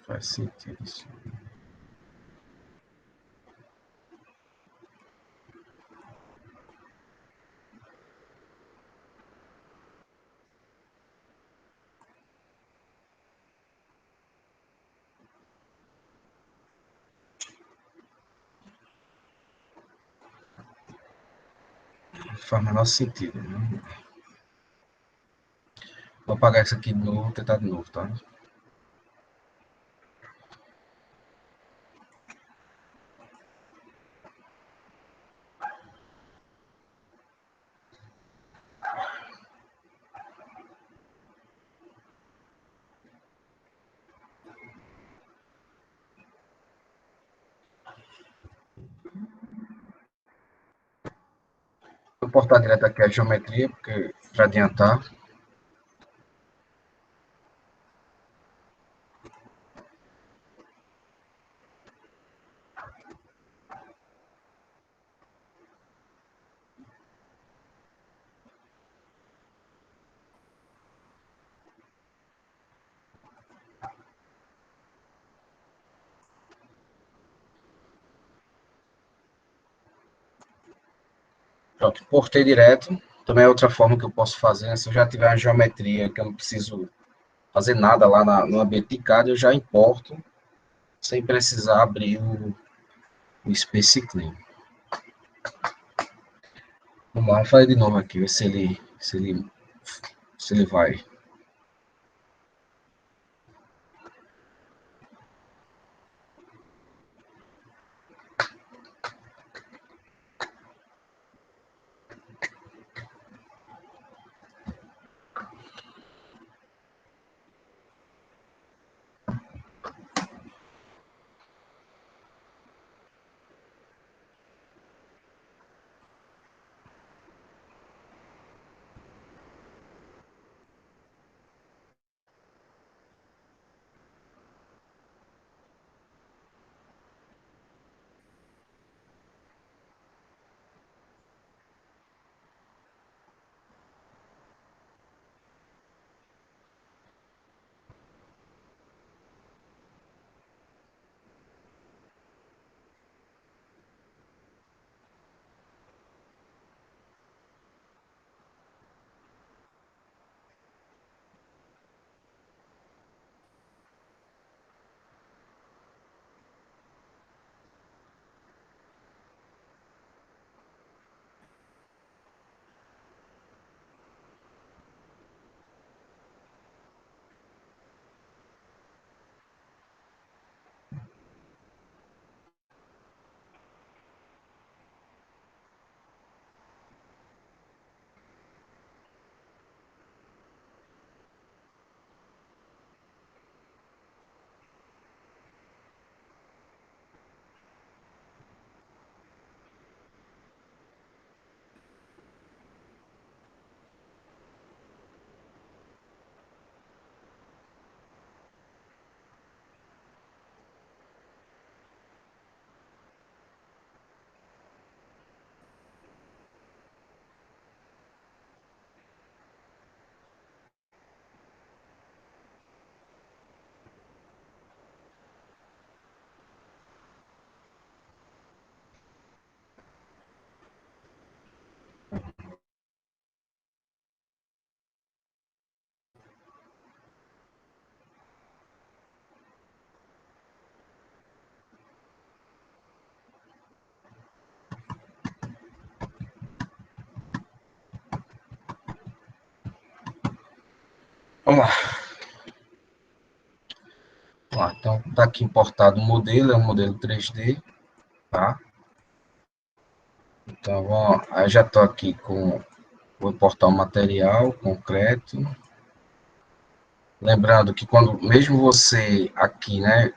A: Faz sentido isso. Não faz o menor sentido. Né? Vou apagar isso aqui de novo, tentar de novo, tá? Vou portar direto aqui a geometria, porque para adiantar. Pronto, portei direto. Também é outra forma que eu posso fazer, né? Se eu já tiver uma geometria que eu não preciso fazer nada lá no ambiente de CAD, eu já importo sem precisar abrir o Space Clean. Vamos lá, vamos fazer de novo aqui, ver se ele vai. Vamos lá. Então, está aqui importado o modelo, é um modelo 3D, tá? Então, eu já estou aqui vou importar o material concreto. Lembrando que mesmo você aqui, né,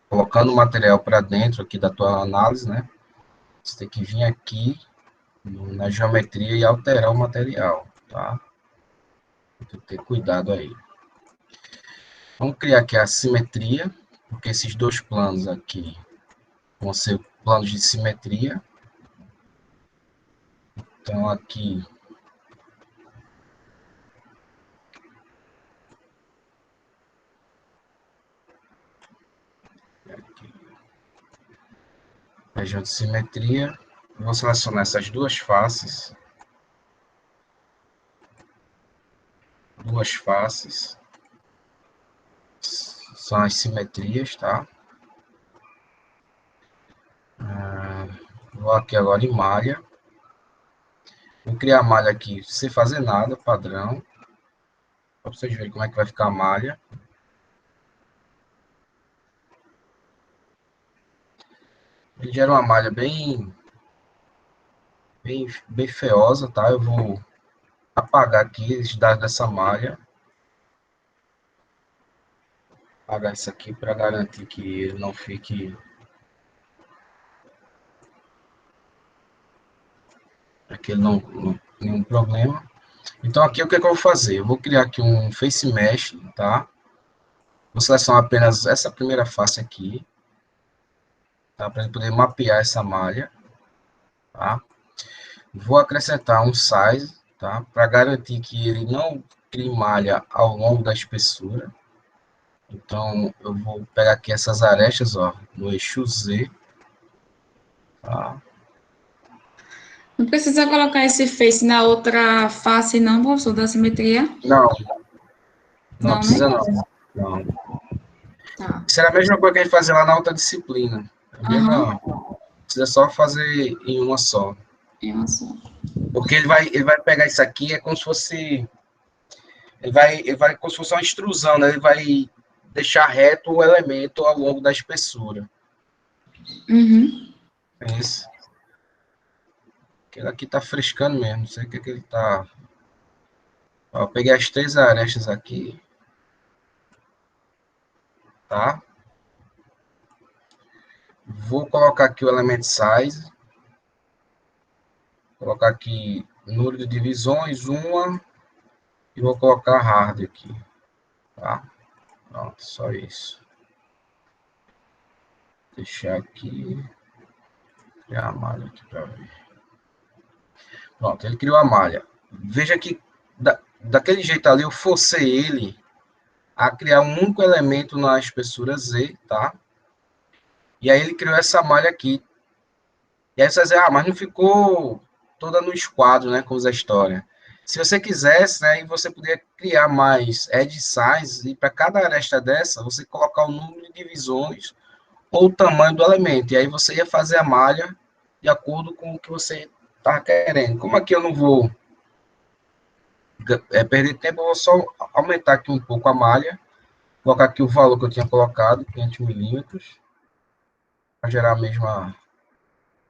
A: colocando o material para dentro aqui da tua análise, né, você tem que vir aqui na geometria e alterar o material, tá? Tem que ter cuidado aí. Vamos criar aqui a simetria, porque esses dois planos aqui vão ser planos de simetria. Então, aqui, região de simetria, vou selecionar essas duas faces, são as simetrias, tá? Vou aqui agora em malha, vou criar a malha aqui sem fazer nada, padrão, para vocês verem como é que vai ficar a malha. Ele gera uma malha bem feiosa, tá? Eu vou apagar aqui os dados dessa malha, apagar isso aqui para garantir que ele não fique aqui não nenhum problema. Então aqui o que, é que eu vou fazer? Eu vou criar aqui um face mesh, tá? Vou selecionar apenas essa primeira face aqui, tá? Para ele poder mapear essa malha, tá? Vou acrescentar um size, tá? Para garantir que ele não crie malha ao longo da espessura. Então eu vou pegar aqui essas arestas, ó, no eixo Z, tá?
B: Não precisa colocar esse face na outra face, não, professor, da simetria?
A: Não, não
B: Não, né?
A: precisa não. Não.
B: Tá.
A: Isso era a mesma coisa que a gente fazia lá na outra disciplina. A
B: Aham.
A: mesma, precisa só fazer em uma só.
B: É uma só.
A: Porque ele vai pegar isso aqui, é como se fosse. Ele vai como se fosse uma extrusão, né? Ele vai deixar reto o elemento ao longo da espessura.
B: Uhum.
A: É isso. Aquele aqui tá frescando mesmo, não sei o que, que ele tá. Ó, eu peguei as três arestas aqui, tá? Vou colocar aqui o element size. Colocar aqui número de divisões, uma. E vou colocar hard aqui, tá? Pronto, só isso. Deixar aqui. Criar a malha aqui para ver. Pronto, ele criou a malha. Veja que daquele jeito ali eu forcei ele a criar um único elemento na espessura Z, tá? E aí ele criou essa malha aqui. E aí você vai dizer, ah, mas não ficou toda no esquadro, né, como a história. Se você quisesse, né, você poderia criar mais edge size e para cada aresta dessa, você colocar o número de divisões ou o tamanho do elemento. E aí você ia fazer a malha de acordo com o que você está querendo. Como aqui eu não vou perder tempo, eu vou só aumentar aqui um pouco a malha, colocar aqui o valor que eu tinha colocado, 500 milímetros, para gerar a mesma.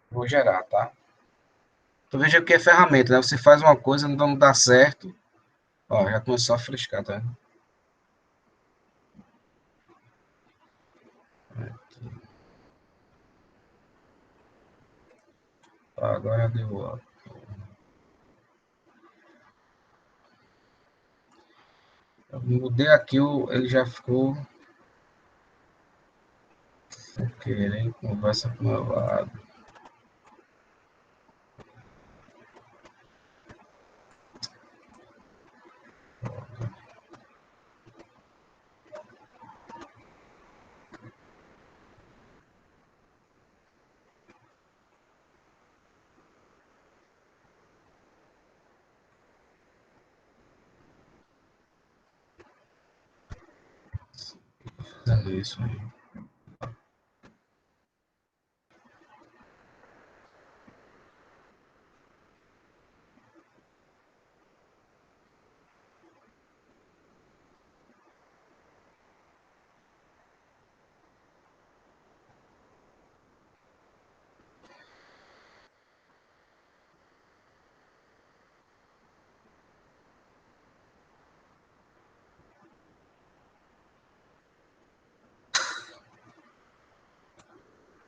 A: Vou gerar, tá? Então veja que é ferramenta, né? Você faz uma coisa, não dá certo. Ó, já começou a frescar, tá? Tá, agora deu. Ó. Eu mudei aqui, ele já ficou sem querer, conversa com o meu lado. Fazendo isso aí.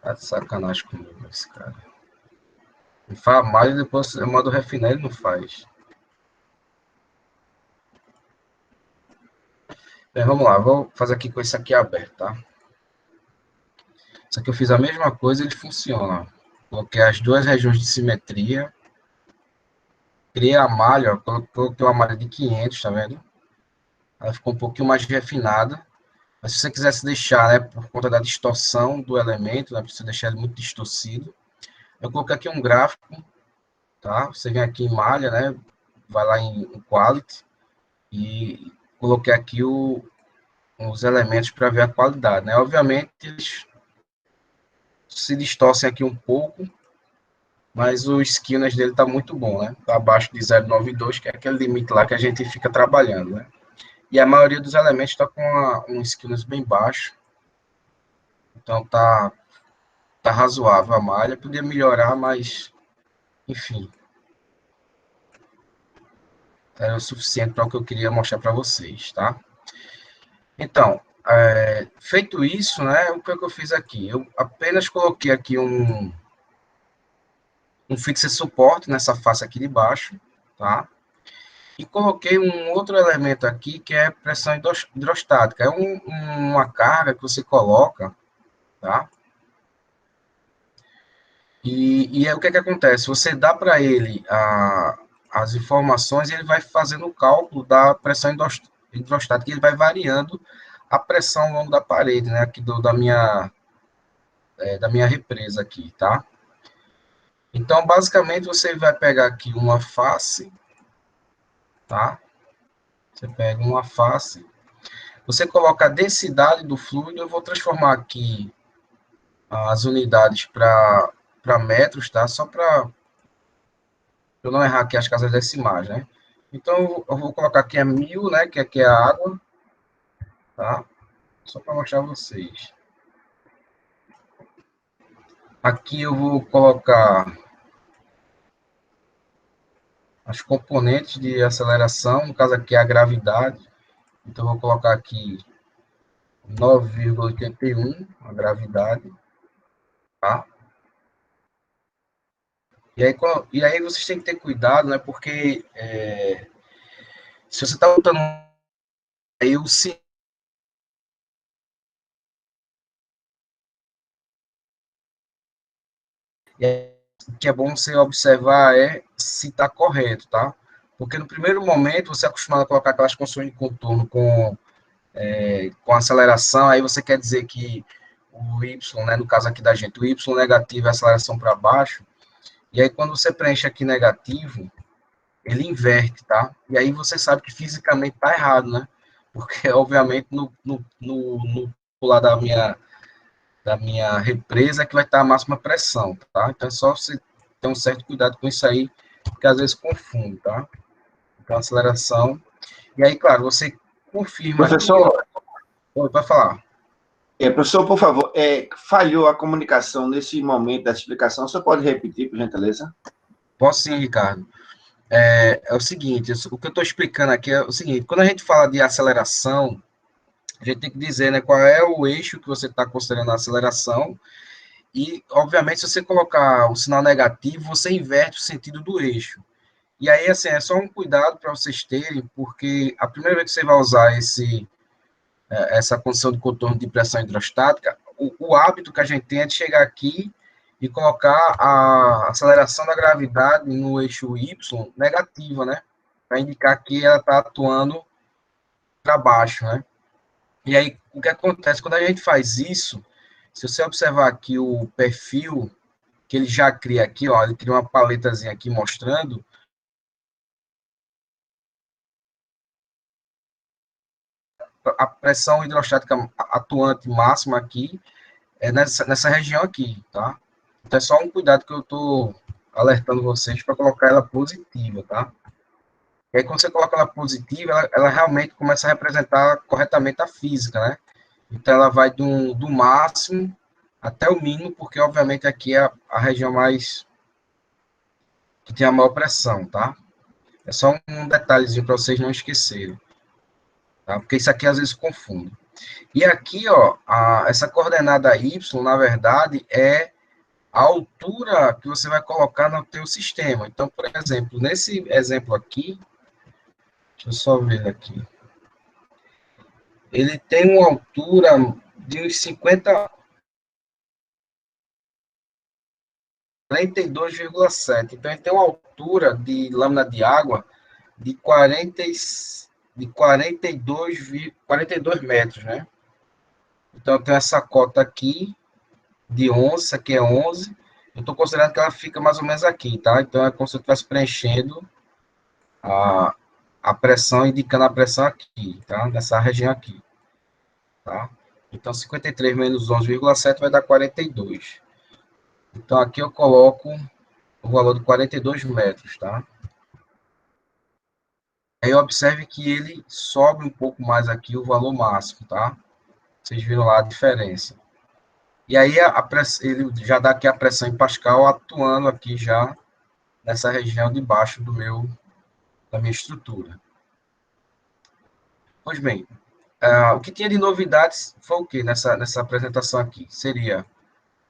A: Tá de sacanagem comigo esse cara. Ele fala mais e depois eu mando refinar, ele não faz. Bem, vamos lá, vou fazer aqui com esse aqui aberto, tá? Só que eu fiz a mesma coisa, ele funciona. Coloquei as duas regiões de simetria, criei a malha, ó, coloquei uma malha de 500, tá vendo? Ela ficou um pouquinho mais refinada. Mas se você quisesse deixar, né, por conta da distorção do elemento, né, precisa deixar ele muito distorcido, eu coloquei aqui um gráfico, tá? Você vem aqui em malha, né, vai lá em Quality e coloquei aqui os elementos para ver a qualidade, né? Obviamente, eles se distorcem aqui um pouco, mas o skewness dele está muito bom, né? Está abaixo de 0,92, que é aquele limite lá que a gente fica trabalhando, né? E a maioria dos elementos está com um skewness bem baixo, então tá razoável a malha, podia melhorar, mas enfim, era o suficiente para o que eu queria mostrar para vocês, tá? Então, feito isso, né, o que eu fiz aqui? Eu apenas coloquei aqui um fixer suporte nessa face aqui de baixo, tá? E coloquei um outro elemento aqui que é pressão hidrostática. É uma carga que você coloca, tá? E aí o que é que acontece? Você dá para ele as informações e ele vai fazendo o cálculo da pressão hidrostática, e ele vai variando a pressão ao longo da parede, né? Aqui da minha represa aqui, tá? Então, basicamente, você vai pegar aqui uma face, tá? Você pega uma face, você coloca a densidade do fluido, eu vou transformar aqui as unidades para metros, tá? Só para eu não errar aqui as casas decimais, né? Então, eu vou colocar aqui a 1000, né? Que aqui é a água, tá? Só para mostrar a vocês. Aqui eu vou colocar as componentes de aceleração, no caso aqui é a gravidade. Então, eu vou colocar aqui 9,81, a gravidade, tá? E aí vocês têm que ter cuidado, né? Porque se você está botando aí o o que é bom você observar é se está correto, tá? Porque no primeiro momento você é acostumado a colocar aquelas construções de contorno com aceleração, aí você quer dizer que o Y, né, no caso aqui da gente, o Y negativo é a aceleração para baixo, e aí quando você preenche aqui negativo, ele inverte, tá? E aí você sabe que fisicamente tá errado, né? Porque, obviamente, no pular da minha represa é que vai estar a máxima pressão, tá? Então é só você ter um certo cuidado com isso aí, porque às vezes confunde, tá? Então, aceleração. E aí, claro, você confirma aqui, ó.
C: Professor,
A: Vai falar.
C: professor, por favor, falhou a comunicação nesse momento da explicação. Você pode repetir, por gentileza?
A: Posso sim, Ricardo. É o seguinte, o que eu estou explicando aqui é o seguinte, quando a gente fala de aceleração, a gente tem que dizer, né, qual é o eixo que você está considerando a aceleração. E, obviamente, se você colocar o sinal negativo, você inverte o sentido do eixo. E aí, assim, é só um cuidado para vocês terem, porque a primeira vez que você vai usar essa condição de contorno de pressão hidrostática, o hábito que a gente tem é de chegar aqui e colocar a aceleração da gravidade no eixo Y negativa, né? Para indicar que ela está atuando para baixo, né? E aí, o que acontece? Quando a gente faz isso, se você observar aqui o perfil que ele já cria aqui, ó, ele cria uma paletazinha aqui mostrando a pressão hidrostática atuante máxima aqui nessa região aqui, tá? Então é só um cuidado que eu estou alertando vocês para colocar ela positiva, tá? E aí quando você coloca ela positiva, ela realmente começa a representar corretamente a física, né? Então ela vai do máximo até o mínimo, porque obviamente aqui é a região mais que tem a maior pressão, tá? É só um detalhezinho para vocês não esquecerem, tá? Porque isso aqui às vezes confunde. E aqui, ó, essa coordenada Y, na verdade, é a altura que você vai colocar no teu sistema. Então, por exemplo, nesse exemplo aqui, deixa eu só ver aqui, ele tem uma altura de uns 50, 42,7. Então, ele tem uma altura de lâmina de água de 42 metros, né? Então, eu tenho essa cota aqui de 11, essa aqui é 11. Eu estou considerando que ela fica mais ou menos aqui, tá? Então, é como se eu estivesse preenchendo a, a pressão, indicando a pressão aqui, tá? Nessa região aqui, tá? Então, 53 menos 11,7 vai dar 42. Então, aqui eu coloco o valor de 42 metros, tá? Aí observe que ele sobe um pouco mais aqui o valor máximo, tá? Vocês viram lá a diferença. E aí ele já dá aqui a pressão em Pascal atuando aqui já nessa região de baixo da minha estrutura. Pois bem, o que tinha de novidades foi o que nessa apresentação aqui? Seria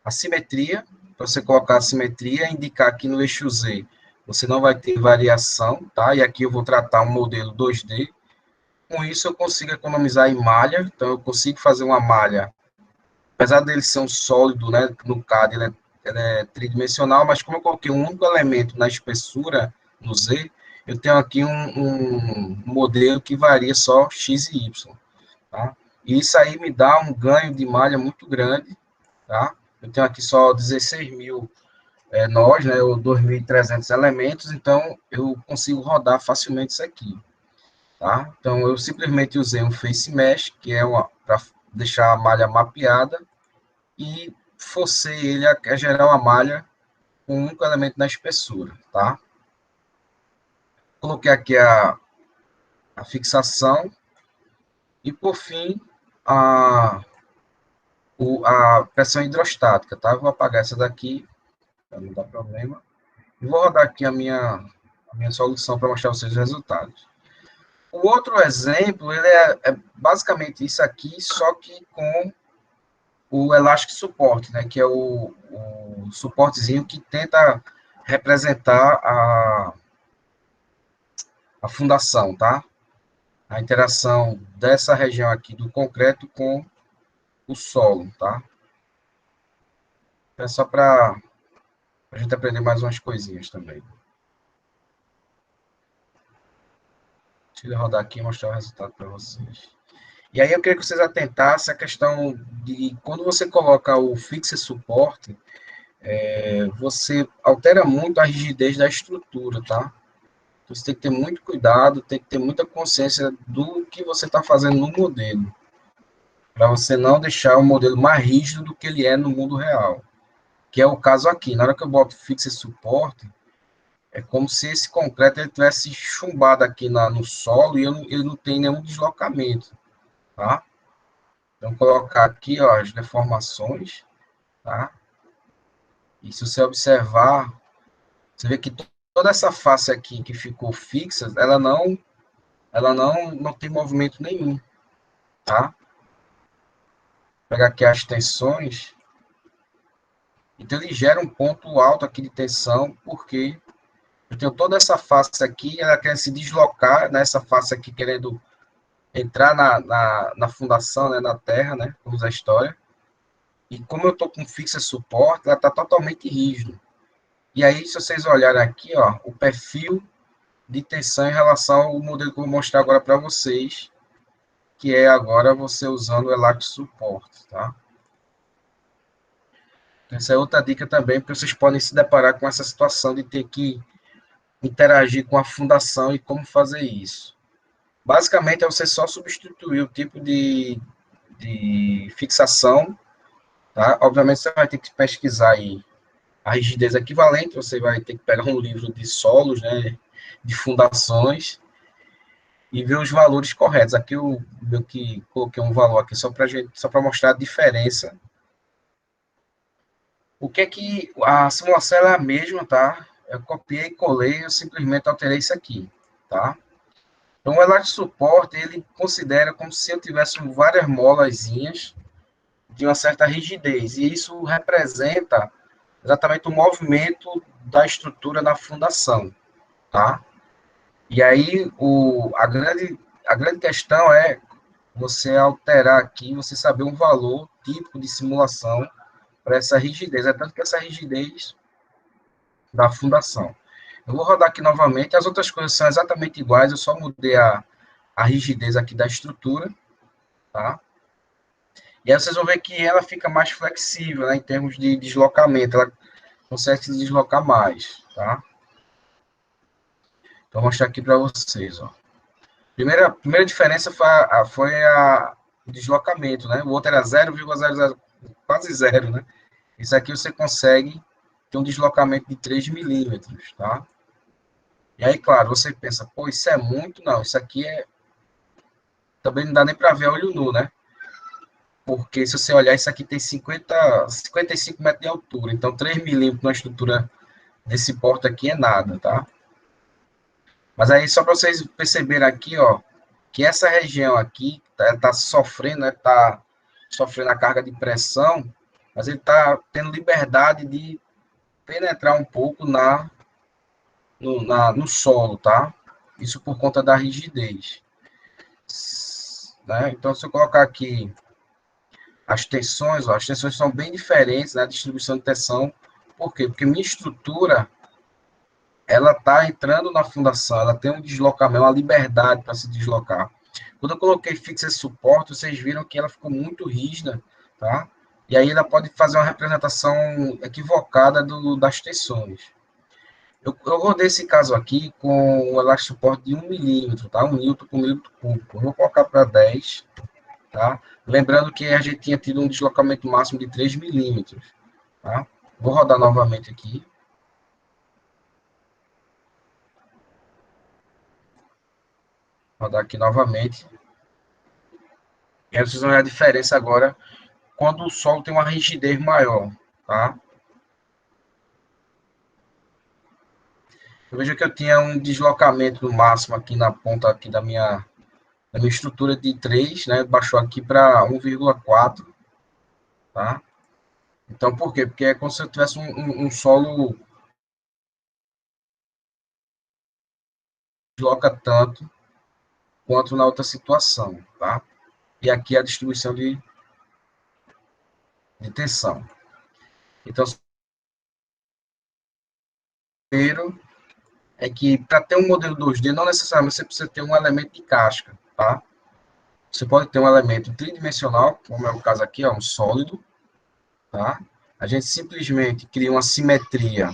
A: a simetria, para você colocar a simetria, indicar aqui no eixo Z, você não vai ter variação, tá? E aqui eu vou tratar um modelo 2D. Com isso eu consigo economizar em malha, então eu consigo fazer uma malha, apesar dele ser um sólido, né, no CAD ele é tridimensional, mas como eu coloquei um único elemento na espessura, no Z, eu tenho aqui um modelo que varia só X e Y, tá? E isso aí me dá um ganho de malha muito grande, tá? Eu tenho aqui só 16 mil nós, né, ou 2.300 elementos, então eu consigo rodar facilmente isso aqui, tá? Então eu simplesmente usei um Face Mesh, que é para deixar a malha mapeada, e forcei ele a gerar uma malha com um único elemento na espessura, tá? Coloquei aqui a fixação e, por fim, a pressão hidrostática, tá? Vou apagar essa daqui, para não dar problema. E vou rodar aqui a minha solução para mostrar vocês os resultados. O outro exemplo, ele é basicamente isso aqui, só que com o elástico suporte, né, que é o suportezinho que tenta representar a fundação, tá? A interação dessa região aqui do concreto com o solo, tá? É só para a gente aprender mais umas coisinhas também. Deixa eu rodar aqui e mostrar o resultado para vocês. E aí eu queria que vocês atentassem à questão de quando você coloca o fixe suporte, você altera muito a rigidez da estrutura, tá? Então, você tem que ter muito cuidado, tem que ter muita consciência do que você está fazendo no modelo, para você não deixar o modelo mais rígido do que ele é no mundo real, que é o caso aqui. Na hora que eu boto fixe suporte, é como se esse concreto ele tivesse chumbado aqui no solo e ele não tem nenhum deslocamento, tá? Então, colocar aqui, ó, as deformações, tá? E se você observar, você vê que toda essa face aqui que ficou fixa, ela não tem movimento nenhum, tá? Vou pegar aqui as tensões. Então, ele gera um ponto alto aqui de tensão, porque eu tenho toda essa face aqui, ela quer se deslocar, né? Essa face aqui querendo entrar na fundação, né? Na terra, né? Vamos à história. E como eu estou com fixa suporte, ela está totalmente rígida. E aí, se vocês olharem aqui, ó, o perfil de tensão em relação ao modelo que eu vou mostrar agora para vocês, que é agora você usando o Elastic Support, tá? Essa é outra dica também, porque vocês podem se deparar com essa situação de ter que interagir com a fundação e como fazer isso. Basicamente, é você só substituir o tipo de fixação, tá? Obviamente, você vai ter que pesquisar aí a rigidez equivalente, você vai ter que pegar um livro de solos, né, de fundações, e ver os valores corretos. Aqui eu meio que coloquei um valor aqui só para mostrar a diferença. O que é que a simulação é a mesma, tá? Eu copiei e colei, eu simplesmente alterei isso aqui, tá? Então, o Elastic Support, ele considera como se eu tivesse várias molazinhas de uma certa rigidez, e isso representa exatamente o movimento da estrutura na fundação, tá? E aí, a grande questão é você alterar aqui, você saber um valor típico de simulação para essa rigidez. É tanto que essa rigidez da fundação. Eu vou rodar aqui novamente, as outras coisas são exatamente iguais, eu só mudei a rigidez aqui da estrutura, tá? E aí vocês vão ver que ela fica mais flexível, né, em termos de deslocamento, ela consegue se deslocar mais, tá? Então, vou mostrar aqui para vocês, ó. Primeira diferença foi o deslocamento, né? O outro era 0,00, quase zero, né? Isso aqui você consegue ter um deslocamento de 3 milímetros, tá? E aí, claro, você pensa, pô, isso é muito? Não, isso aqui é... Também não dá nem para ver a olho nu, né? Porque se você olhar, isso aqui tem 55 metros de altura. Então, 3 milímetros numa estrutura desse porte aqui é nada, tá? Mas aí, só para vocês perceberem aqui, ó, que essa região aqui tá sofrendo, né? Tá sofrendo a carga de pressão, mas ele tá tendo liberdade de penetrar um pouco no solo, tá? Isso por conta da rigidez. Né? Então, se eu colocar aqui as tensões, ó, as tensões são bem diferentes, né? A distribuição de tensão. Por quê? Porque minha estrutura, ela está entrando na fundação, ela tem um deslocamento, uma liberdade para se deslocar. Quando eu coloquei fixa e suporte, vocês viram que ela ficou muito rígida, tá? E aí ela pode fazer uma representação equivocada das tensões. Eu rodei esse caso aqui com o elástico suporte de 1 milímetro, tá? 1 newton por milímetro cúbico. Eu vou colocar para 10, tá? Lembrando que a gente tinha tido um deslocamento máximo de 3 milímetros, tá? Vou rodar novamente aqui. Rodar aqui novamente. E aí vocês vão ver a diferença agora quando o solo tem uma rigidez maior, tá? Eu vejo que eu tinha um deslocamento no máximo aqui na ponta aqui da minha estrutura de 3, né? Baixou aqui para 1,4, tá? Então, por quê? Porque é como se eu tivesse um solo que desloca tanto quanto na outra situação, tá? E aqui a distribuição de tensão. Então, primeiro é que para ter um modelo 2D, não necessariamente você precisa ter um elemento de casca, tá? Você pode ter um elemento tridimensional, como é o caso aqui, ó, um sólido, tá? A gente simplesmente cria uma simetria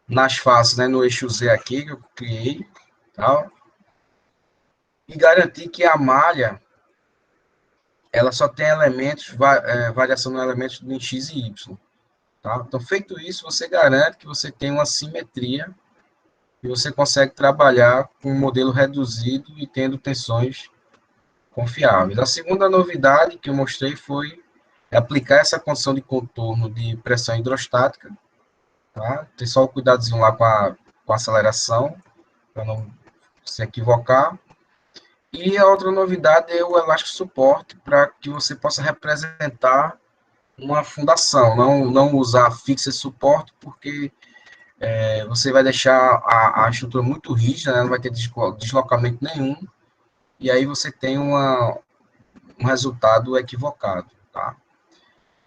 A: nas faces, né, no eixo Z aqui que eu criei, tá? E garantir que a malha ela só tem elementos, variação de elementos em X e Y, tá? Então, feito isso, você garante que você tem uma simetria e você consegue trabalhar com um modelo reduzido e tendo tensões confiáveis. A segunda novidade que eu mostrei foi aplicar essa condição de contorno de pressão hidrostática, tá? Tem só o cuidadozinho lá com a aceleração, para não se equivocar. E a outra novidade é o elástico suporte, para que você possa representar uma fundação, não usar fixa e suporte, porque você vai deixar a estrutura muito rígida, né? Não vai ter deslocamento nenhum, e aí você tem um resultado equivocado, tá?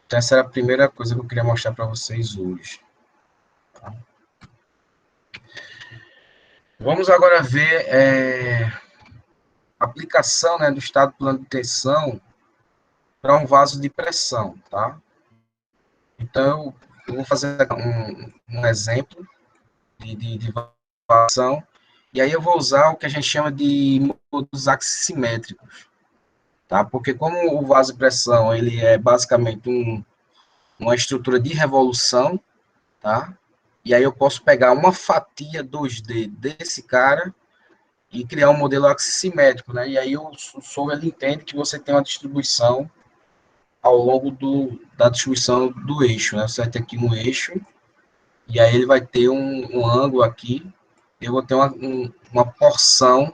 A: Então, essa era a primeira coisa que eu queria mostrar para vocês hoje. Tá? Vamos agora ver a aplicação, né, do estado plano de tensão para um vaso de pressão, tá? Então, eu vou fazer um exemplo de variação, e aí eu vou usar o que a gente chama de modos aximétricos, tá? Porque como o vaso de pressão, ele é basicamente uma estrutura de revolução, tá? E aí eu posso pegar uma fatia 2D desse cara e criar um modelo aximétrico, né? E aí o Solver ele entende que você tem uma distribuição ao longo da distribuição do eixo, né? Você vai ter aqui um eixo, e aí ele vai ter um ângulo aqui, eu vou ter uma porção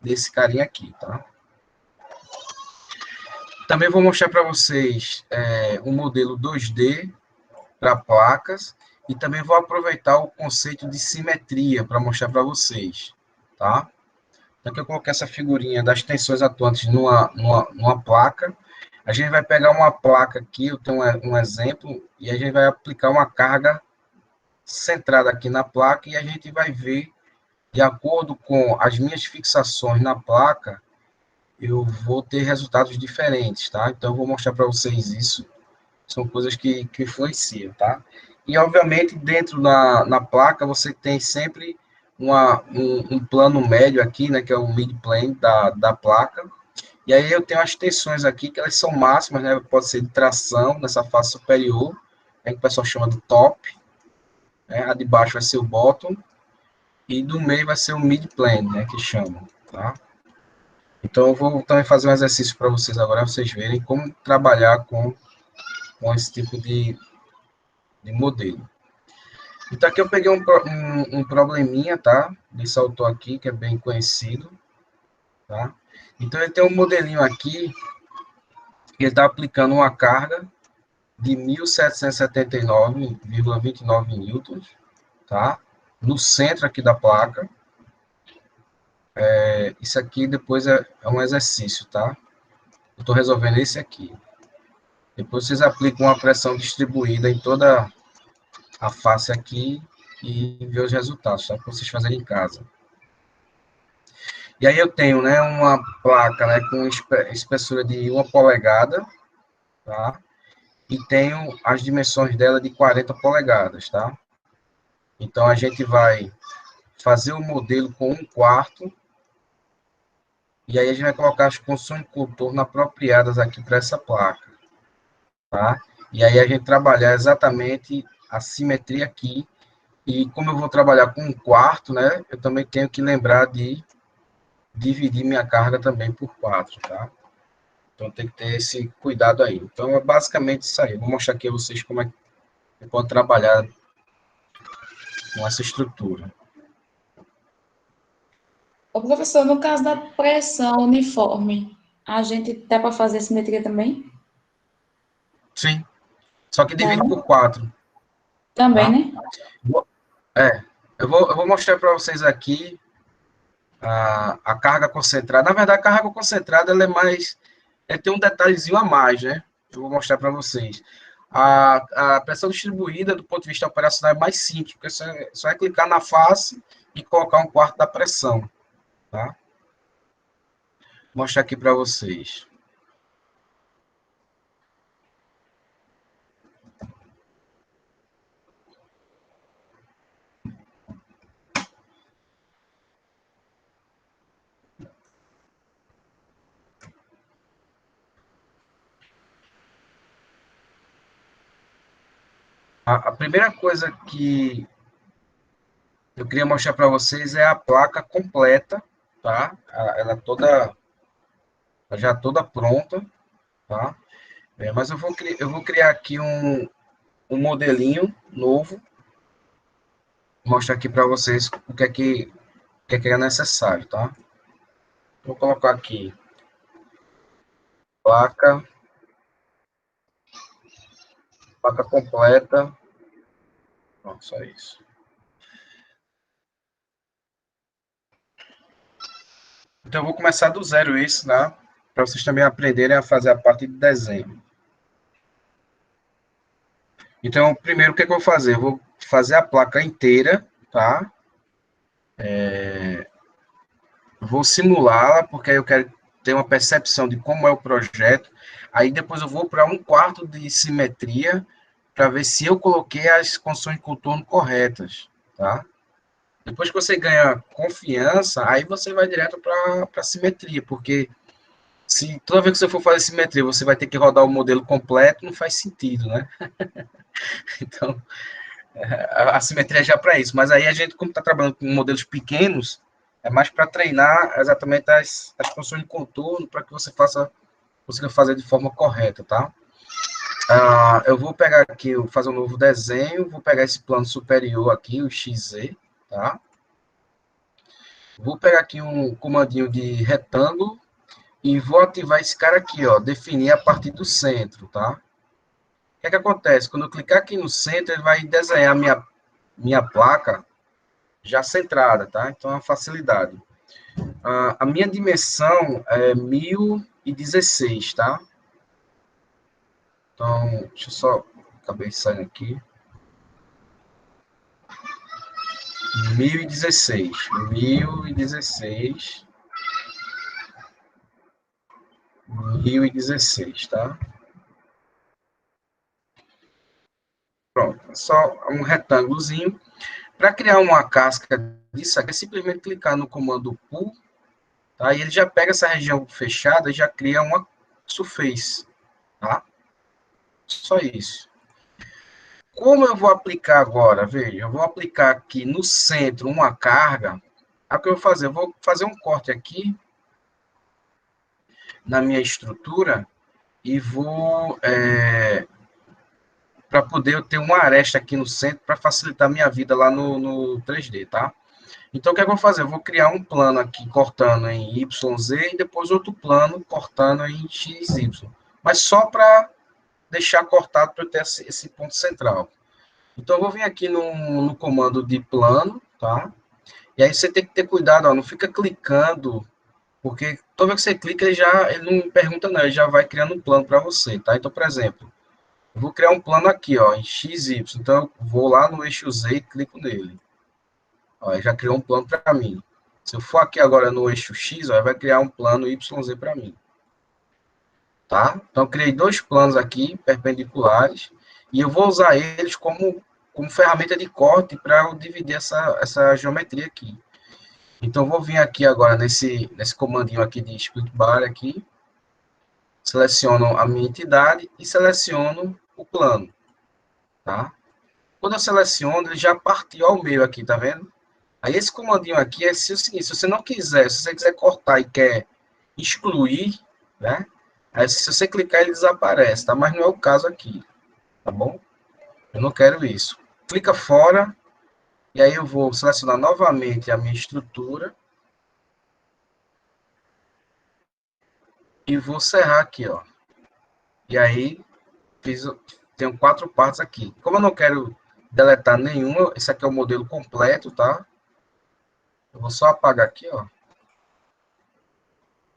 A: desse carinha aqui, tá? Também vou mostrar para vocês um modelo 2D para placas, e também vou aproveitar o conceito de simetria para mostrar para vocês, tá? Então, que eu coloquei essa figurinha das tensões atuantes numa placa, a gente vai pegar uma placa aqui, eu tenho um exemplo, e a gente vai aplicar uma carga centrada aqui na placa e a gente vai ver, de acordo com as minhas fixações na placa, eu vou ter resultados diferentes, tá? Então, eu vou mostrar para vocês isso. São coisas que influenciam, tá? E, obviamente, dentro na placa, você tem sempre um plano médio aqui, né? Que é o mid-plane da placa. E aí eu tenho as tensões aqui, que elas são máximas, né? Pode ser de tração, nessa face superior, que o pessoal chama de top. Né? A de baixo vai ser o bottom. E do meio vai ser o mid-plane, né? Que chamam, tá? Então, eu vou também fazer um exercício para vocês agora, vocês verem como trabalhar com esse tipo de modelo. Então, aqui eu peguei um probleminha, tá? Desse autor aqui, que é bem conhecido, tá? Então, ele tem um modelinho aqui, que ele está aplicando uma carga de 1.779,29 newtons, tá? No centro aqui da placa. Isso aqui depois é um exercício, tá? Eu estou resolvendo esse aqui. Depois vocês aplicam uma pressão distribuída em toda a face aqui e ver os resultados, tá? Para vocês fazerem em casa. E aí eu tenho, né, uma placa, né, com espessura de 1 polegada, tá? E tenho as dimensões dela de 40 polegadas, tá? Então a gente vai fazer o modelo com 1/4, e aí a gente vai colocar as construções de contorno apropriadas aqui para essa placa, tá? E aí a gente trabalhar exatamente a simetria aqui. E como eu vou trabalhar com 1/4, né, eu também tenho que lembrar de dividir minha carga também por 4, tá? Então tem que ter esse cuidado aí. Então é basicamente isso aí. Eu vou mostrar aqui a vocês como é que pode trabalhar com essa estrutura.
B: Ô, professor, no caso da pressão uniforme, a gente dá para fazer simetria também?
A: Sim. Só que
B: Dá,
A: divide
B: né?
A: por 4,
B: Também,
A: tá?
B: né?
A: É. Eu vou mostrar para vocês aqui a carga concentrada. Na verdade, a carga concentrada ela é mais. Tem um detalhezinho a mais, né? Eu vou mostrar para vocês. A pressão distribuída, do ponto de vista operacional, é mais simples, porque só é clicar na face e colocar 1/4 da pressão, tá? Vou mostrar aqui para vocês. A primeira coisa que eu queria mostrar para vocês é a placa completa, tá? Ela toda, já toda pronta, tá? Mas eu vou criar aqui um modelinho novo, mostrar aqui para vocês o que é necessário, tá? Vou colocar aqui placa, placa completa, pronto, só isso. Então eu vou começar do zero isso, tá? Para vocês também aprenderem a fazer a parte de desenho. Então, primeiro, o que é que eu vou fazer? Eu vou fazer a placa inteira, tá? Vou simulá-la, porque aí eu quero ter uma percepção de como é o projeto. Aí depois eu vou para 1/4 de simetria, para ver se eu coloquei as construções de contorno corretas, tá? Depois que você ganha confiança, aí você vai direto para a simetria, porque se toda vez que você for fazer simetria, você vai ter que rodar o modelo completo, não faz sentido, né? Então, a simetria é já para isso. Mas aí a gente, como está trabalhando com modelos pequenos, é mais para treinar exatamente as funções de contorno para que você consiga fazer de forma correta, tá? Eu vou pegar aqui, vou fazer um novo desenho, vou pegar esse plano superior aqui, o XZ, tá? Vou pegar aqui um comandinho de retângulo e vou ativar esse cara aqui, ó, definir a partir do centro, tá? O que é que acontece? Quando eu clicar aqui no centro, ele vai desenhar minha placa já centrada, tá? Então, é uma facilidade. A minha dimensão é 1016, tá? Então, deixa eu só... Acabei saindo aqui. 1016. 1016. 1016, tá? Pronto, é só um retângulozinho. Para criar uma casca disso aqui, é simplesmente clicar no comando pull, tá? E ele já pega essa região fechada e já cria uma surface, tá? Só isso. Como eu vou aplicar agora? Veja, eu vou aplicar aqui no centro uma carga. O que eu vou fazer? Eu vou fazer um corte aqui na minha estrutura e vou para poder eu ter uma aresta aqui no centro para facilitar a minha vida lá no 3D, tá? Então, o que é que eu vou fazer? Eu vou criar um plano aqui cortando em YZ e depois outro plano cortando em XY. Mas só para deixar cortado para eu ter esse ponto central. Então, eu vou vir aqui no comando de plano, tá? E aí você tem que ter cuidado, ó, não fica clicando, porque toda vez que você clica, ele não pergunta não, ele já vai criando um plano para você, tá? Então, por exemplo, eu vou criar um plano aqui, ó, em XY. Então, eu vou lá no eixo Z e clico nele. Ó, já criou um plano para mim. Se eu for aqui agora no eixo X, ó, vai criar um plano YZ para mim. Tá? Então, eu criei dois planos aqui, perpendiculares, e eu vou usar eles como ferramenta de corte para eu dividir essa geometria aqui. Então, eu vou vir aqui agora nesse comandinho aqui de split bar aqui, seleciono a minha entidade e seleciono o plano. Tá? Quando eu seleciono, ele já partiu ao meio aqui, tá vendo? Aí esse comandinho aqui é o seguinte, se você não quiser, se você quiser cortar e quer excluir, né? Aí se você clicar ele desaparece, tá? Mas não é o caso aqui, tá bom? Eu não quero isso. Clica fora, e aí eu vou selecionar novamente a minha estrutura. E vou serrar aqui, ó. E aí, tenho 4 partes aqui. Como eu não quero deletar nenhuma, esse aqui é o modelo completo, tá? Eu vou só apagar aqui, ó.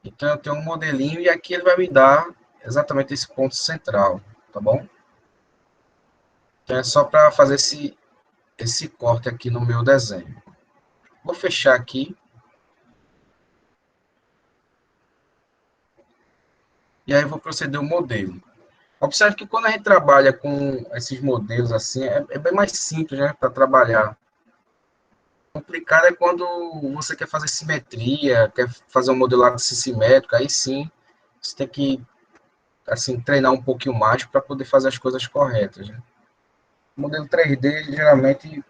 A: Então, eu tenho um modelinho e aqui ele vai me dar exatamente esse ponto central, tá bom? Então, é só para fazer esse corte aqui no meu desenho. Vou fechar aqui. E aí, vou proceder o modelo. Observe que quando a gente trabalha com esses modelos assim, é bem mais simples, né, para trabalhar. O complicado é quando você quer fazer simetria, quer fazer um modelado simétrico, aí sim, você tem que assim, treinar um pouquinho mais para poder fazer as coisas corretas. Né? O modelo 3D, geralmente,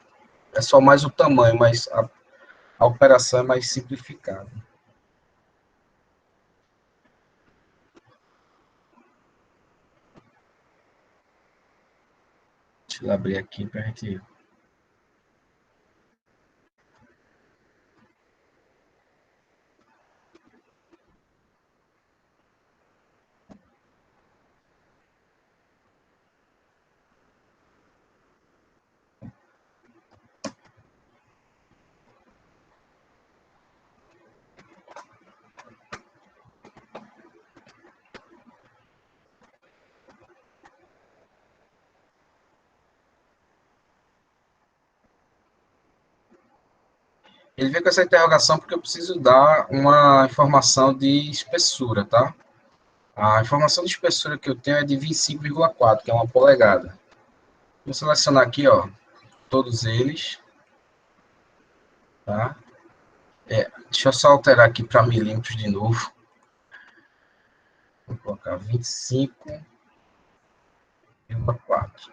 A: é só mais o tamanho, mas a operação é mais simplificada. Deixa eu abrir aqui para a gente... Ele veio com essa interrogação porque eu preciso dar uma informação de espessura, tá? A informação de espessura que eu tenho é de 25,4, que é uma polegada. Vou selecionar aqui, ó, todos eles, tá? Deixa eu só alterar aqui para milímetros de novo. Vou colocar 25,4.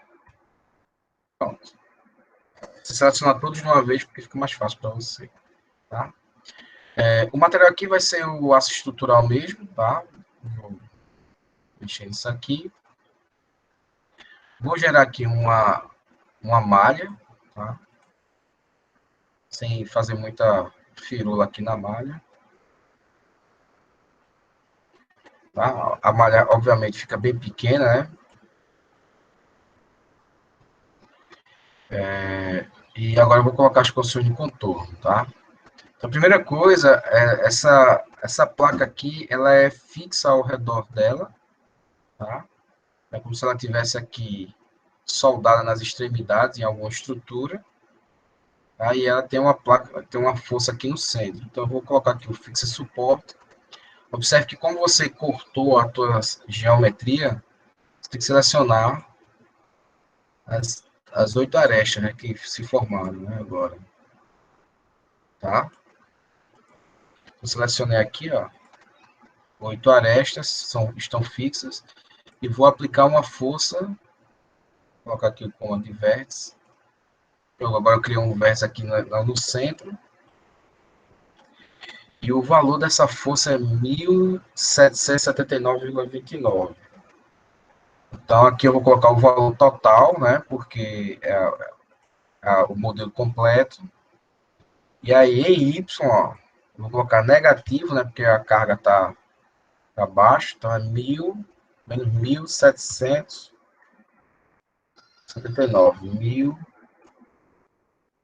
A: Pronto. Você seleciona todos de uma vez porque fica mais fácil para você, tá? O material aqui vai ser o aço estrutural mesmo, tá? Vou mexer nisso aqui. Vou gerar aqui uma malha, tá? Sem fazer muita firula aqui na malha. Tá? A malha, obviamente, fica bem pequena, né? E agora eu vou colocar as construções de contorno, tá? Então, a primeira coisa, essa placa aqui, ela é fixa ao redor dela, tá? É como se ela tivesse aqui soldada nas extremidades, em alguma estrutura, Aí ela tem uma placa, tem uma força aqui no centro. Então eu vou colocar aqui o fixa suporte. Observe que como você cortou a tua geometria, você tem que selecionar as 8 arestas, né, que se formaram, né, agora. Tá? Eu selecionei aqui, ó, 8 arestas estão fixas e vou aplicar uma força, vou colocar aqui o comando de vértice. Agora eu criei um vértice aqui no centro e o valor dessa força é 1.779,29. Então aqui eu vou colocar o valor total, né, porque é o modelo completo. E aí em Y, ó, eu vou colocar negativo, né, porque a carga está abaixo, então é 1.000 menos 1.779,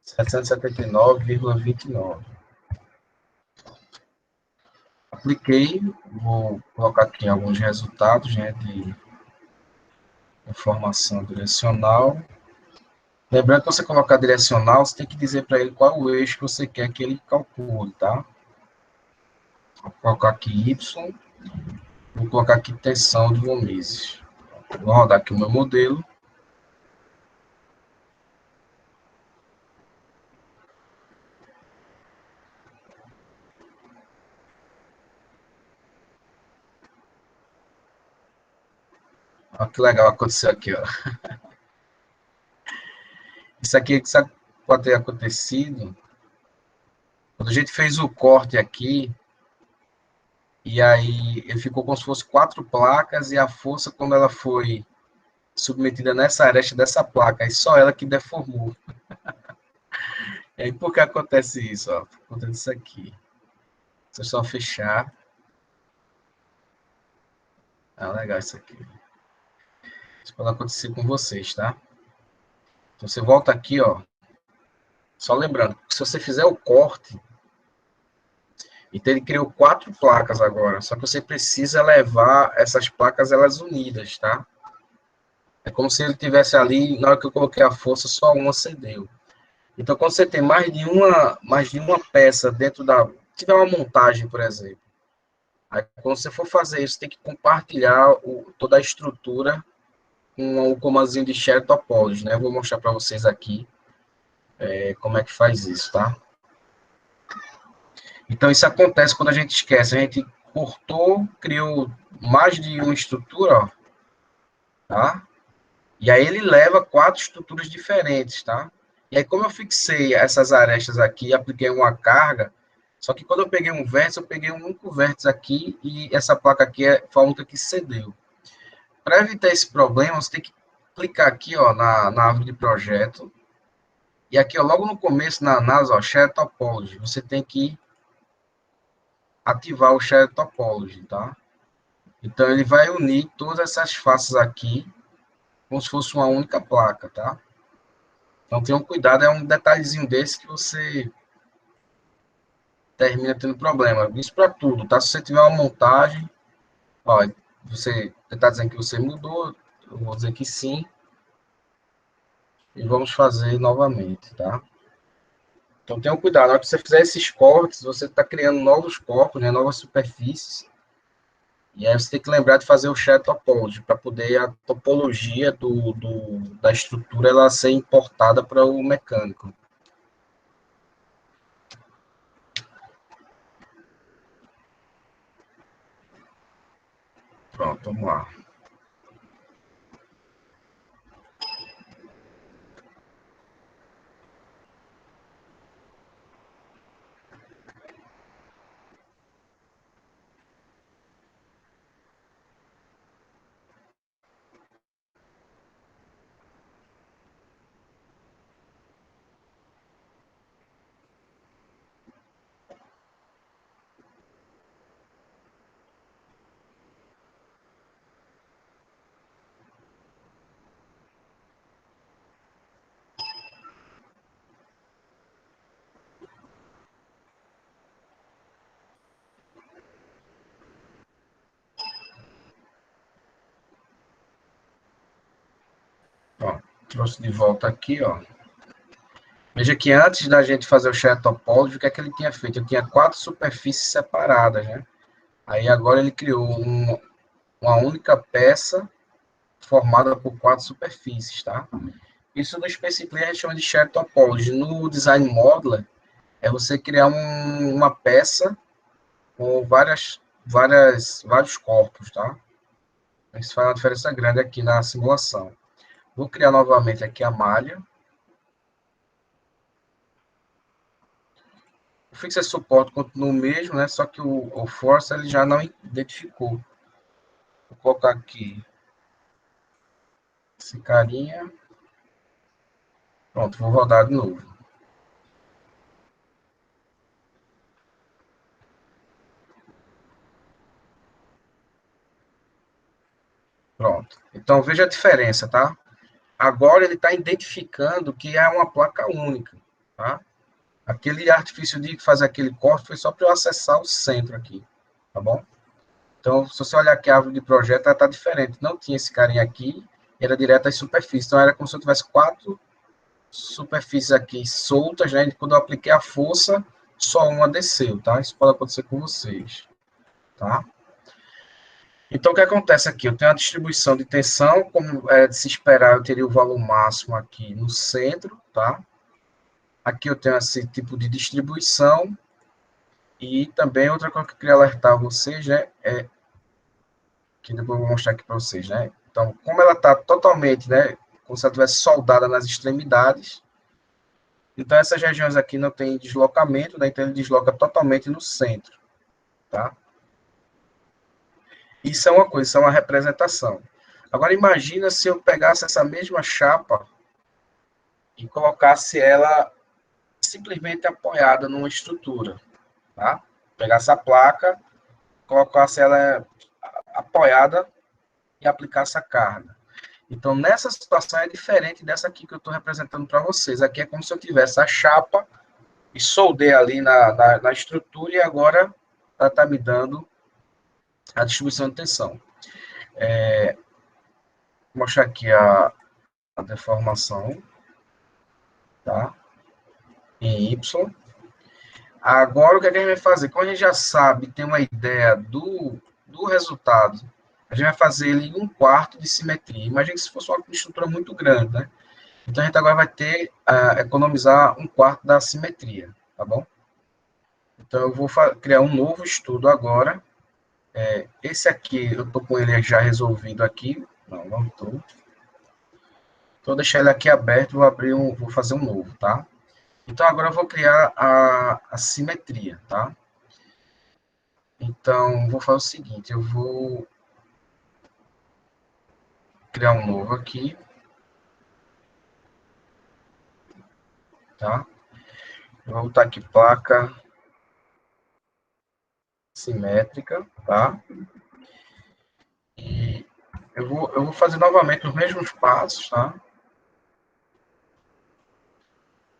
A: 1.779,29. Apliquei, vou colocar aqui alguns resultados, né, de informação direcional. Lembrando que você colocar direcional, você tem que dizer para ele qual o eixo que você quer que ele calcule, tá? Vou colocar aqui Y, vou colocar aqui tensão de Von Mises. Vou rodar aqui o meu modelo. Olha que legal aconteceu aqui, ó. Isso aqui sabe, pode ter acontecido quando a gente fez o corte aqui, e aí ele ficou como se fosse 4 placas, e a força, quando ela foi submetida nessa aresta dessa placa, aí só ela que deformou. E aí por que acontece isso? Ó? Acontece isso aqui. Se eu só fechar. Ah, legal isso aqui. Isso pode acontecer com vocês, tá? Então você volta aqui, ó. Só lembrando, se você fizer o corte, então ele criou 4 placas agora, só que você precisa levar essas placas elas unidas, tá? É como se ele tivesse ali, na hora que eu coloquei a força, só uma cedeu. Então, quando você tem mais de uma peça dentro da... Se tiver uma montagem, por exemplo, aí quando você for fazer isso, tem que compartilhar toda a estrutura com o comandinho de Share Topology, né? Eu vou mostrar para vocês aqui como é que faz isso, tá? Então, isso acontece quando a gente esquece. A gente cortou, criou mais de uma estrutura, ó, tá? E aí ele leva 4 estruturas diferentes, tá? E aí, como eu fixei essas arestas aqui, apliquei uma carga, só que quando eu peguei um vértice, eu peguei um único vértice aqui e essa placa aqui foi a única que cedeu. Para evitar esse problema, você tem que clicar aqui, ó, na árvore de projeto. E aqui, ó, logo no começo, na análise, ó, Share Topology, você tem que ativar o Share Topology, tá? Então, ele vai unir todas essas faces aqui, como se fosse uma única placa, tá? Então, tenham cuidado, é um detalhezinho desse que você termina tendo problema. Isso para tudo, tá? Se você tiver uma montagem, ó, você está dizendo que você mudou, eu vou dizer que sim, e vamos fazer novamente, tá? Então, tenham cuidado, na hora que você fizer esses cortes, você está criando novos corpos, né, novas superfícies, e aí você tem que lembrar de fazer o Share Topology, para poder a topologia da estrutura ela ser importada para o mecânico. Pronto, vamos lá. Ó, trouxe de volta aqui, ó. Veja que antes da gente fazer o Shared Topology, o que é que ele tinha feito? Ele tinha 4 superfícies separadas, né? Aí agora ele criou uma única peça formada por 4 superfícies, tá? Isso no Specifically a gente chama de Shared Topology. No Design Modeler, é você criar uma peça com vários corpos, tá? Isso faz uma diferença grande aqui na simulação. Vou criar novamente aqui a malha. O Fixer Support continua o mesmo, né? Só que o Force ele já não identificou. Vou colocar aqui esse carinha. Pronto, vou rodar de novo. Pronto. Então, veja a diferença, tá? Agora ele está identificando que é uma placa única, tá? Aquele artifício de fazer aquele corte foi só para eu acessar o centro aqui, tá bom? Então, se você olhar aqui a árvore de projeto, ela está diferente. Não tinha esse carinha aqui, era direto às superfícies. Então, era como se eu tivesse 4 superfícies aqui soltas, né? E quando eu apliquei a força, só uma desceu, tá? Isso pode acontecer com vocês, tá? Então, o que acontece aqui? Eu tenho a distribuição de tensão, como é de se esperar, eu teria o valor máximo aqui no centro, tá? Aqui eu tenho esse tipo de distribuição, e também outra coisa que eu queria alertar vocês, né, que depois eu vou mostrar aqui para vocês, né? Então, como ela está totalmente, né, como se ela tivesse soldada nas extremidades, então essas regiões aqui não tem deslocamento, né, então ele desloca totalmente no centro, tá? Isso é uma coisa, isso é uma representação. Agora, imagina se eu pegasse essa mesma chapa e colocasse ela simplesmente apoiada numa estrutura, tá? Pegasse a placa, colocasse ela apoiada e aplicasse a carga. Então, nessa situação é diferente dessa aqui que eu estou representando para vocês. Aqui é como se eu tivesse a chapa e soldei ali na estrutura e agora ela está me dando a distribuição de tensão. Vou mostrar aqui a deformação, tá? Em Y. Agora, o que a gente vai fazer? Como a gente já sabe, tem uma ideia do resultado, a gente vai fazer ele em 1/4 de simetria. Imagina se fosse uma estrutura muito grande, né? Então, a gente agora vai ter economizar 1/4 da simetria, tá bom? Então, eu vou criar um novo estudo agora. Esse aqui, eu estou com ele já resolvido aqui. Não estou. Então, vou deixar ele aqui aberto, vou fazer um novo, tá? Então, agora eu vou criar a simetria, tá? Então, vou fazer o seguinte, eu vou criar um novo aqui, tá? Eu vou botar aqui placa simétrica, tá? E eu vou fazer novamente os mesmos passos, tá?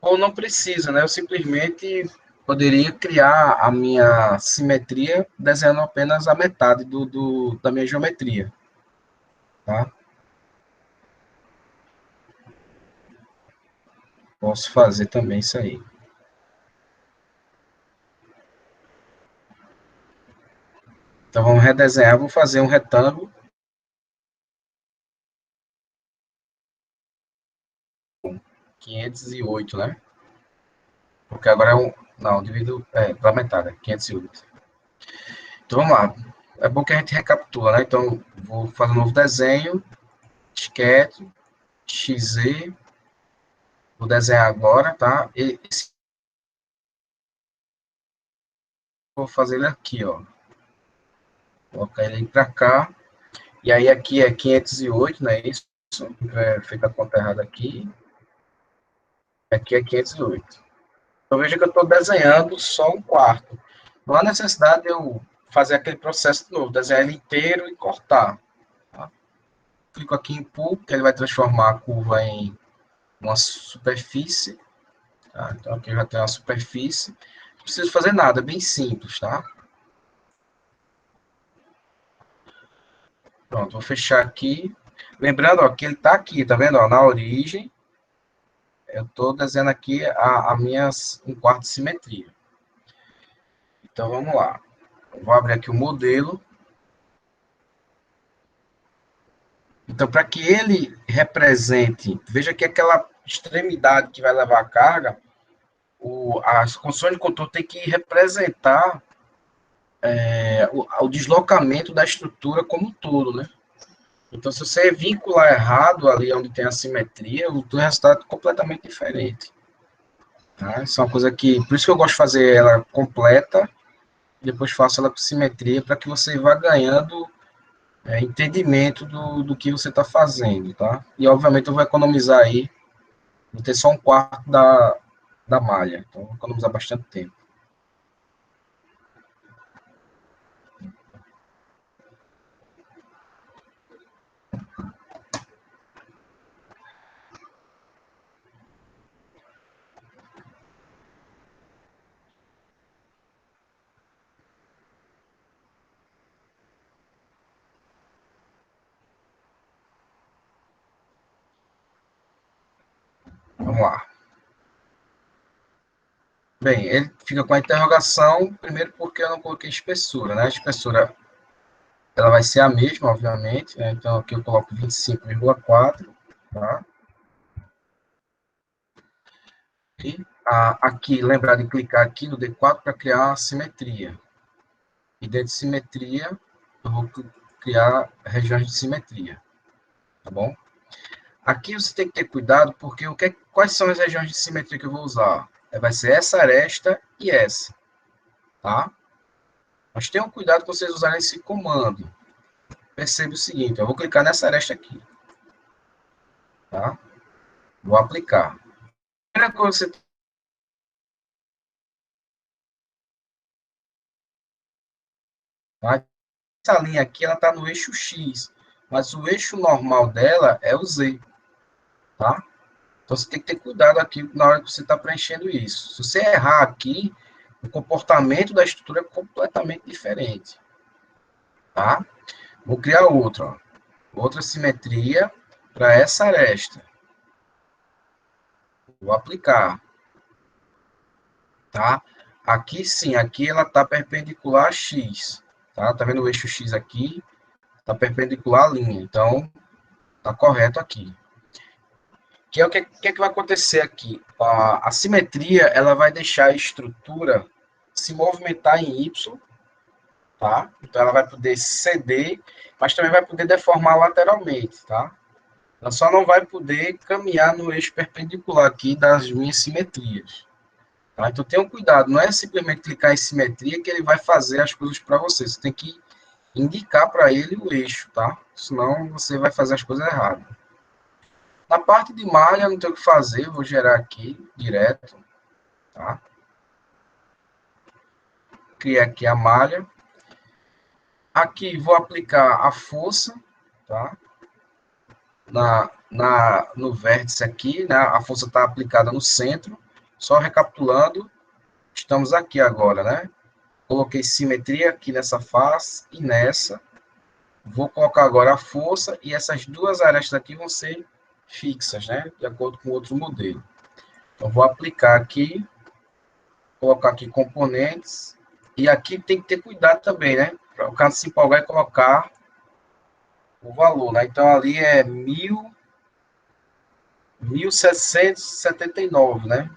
A: Ou não precisa, né? Eu simplesmente poderia criar a minha simetria desenhando apenas a metade da minha geometria, tá? Posso fazer também isso aí. Então, vamos redesenhar. Vou fazer um retângulo. 508, né? Porque agora é um... Não, divido... pela metade, 508. Então, vamos lá. É bom que a gente recapitula, né? Então, vou fazer um novo desenho. Sketch, XZ. Vou desenhar agora, tá? E vou fazer ele aqui, ó. Vou colocar ele para cá. E aí aqui é 508, né? Isso. Fica a conta errada aqui. Aqui é 508. Então veja que eu estou desenhando só 1/4. Não há necessidade de eu fazer aquele processo de novo, desenhar ele inteiro e cortar. Tá? Clico aqui em Pull, que ele vai transformar a curva em uma superfície. Tá? Então aqui eu já tenho uma superfície. Não preciso fazer nada, é bem simples, tá? Pronto, vou fechar aqui. Lembrando, ó, que ele está aqui, tá vendo? Ó, na origem, eu estou desenhando aqui um quarto de simetria. Então, vamos lá. Eu vou abrir aqui o modelo. Então, para que ele represente, veja que aquela extremidade que vai levar a carga, as condições de controle tem que representar o deslocamento da estrutura como um todo, né? Então, se você vincular errado ali onde tem a simetria, o resultado é completamente diferente. Tá? Isso é uma coisa que, por isso que eu gosto de fazer ela completa, e depois faço ela com simetria, para que você vá ganhando entendimento do que você está fazendo, tá? E, obviamente, eu vou economizar aí, vou ter só um quarto da malha, então vou economizar bastante tempo. Vamos lá. Bem, ele fica com a interrogação, primeiro porque eu não coloquei espessura, né? A espessura, ela vai ser a mesma, obviamente, né? Então aqui eu coloco 25,4, tá? E aqui, lembrar de clicar aqui no D4 para criar a simetria. E dentro de simetria, eu vou criar regiões de simetria, tá bom? Aqui você tem que ter cuidado, porque quais são as regiões de simetria que eu vou usar? Vai ser essa aresta e essa, tá? Mas tenham cuidado com vocês usarem esse comando. Perceba o seguinte, eu vou clicar nessa aresta aqui, tá? Vou aplicar. A primeira coisa que você tá? Essa linha aqui, ela está no eixo X, mas o eixo normal dela é o Z, tá? Então, você tem que ter cuidado aqui na hora que você está preenchendo isso. Se você errar aqui, o comportamento da estrutura é completamente diferente, tá? Vou criar outra, ó. Outra simetria para essa aresta. Vou aplicar, tá? Aqui sim, aqui ela está perpendicular a X, tá? Tá vendo o eixo X aqui? Está perpendicular à linha, então está correto aqui. Que é o que vai acontecer aqui? A simetria, ela vai deixar a estrutura se movimentar em Y, tá? Então ela vai poder ceder, mas também vai poder deformar lateralmente, tá? Ela só não vai poder caminhar no eixo perpendicular aqui das minhas simetrias. Tá? Então tenham cuidado, não é simplesmente clicar em simetria que ele vai fazer as coisas para você. Você tem que indicar para ele o eixo, tá? Senão você vai fazer as coisas erradas. Na parte de malha, não tem o que fazer, vou gerar aqui direto, tá? Criar aqui a malha. Aqui vou aplicar a força, tá? No vértice aqui, né? A força está aplicada no centro. Só recapitulando, estamos aqui agora, né? Coloquei simetria aqui nessa face e nessa. Vou colocar agora a força e essas duas arestas aqui vão ser fixas, né? De acordo com outro modelo. Então, vou aplicar aqui, colocar aqui componentes. E aqui tem que ter cuidado também, né? Para o cara se empolgar e colocar o valor, né? Então, ali é 1.779, né?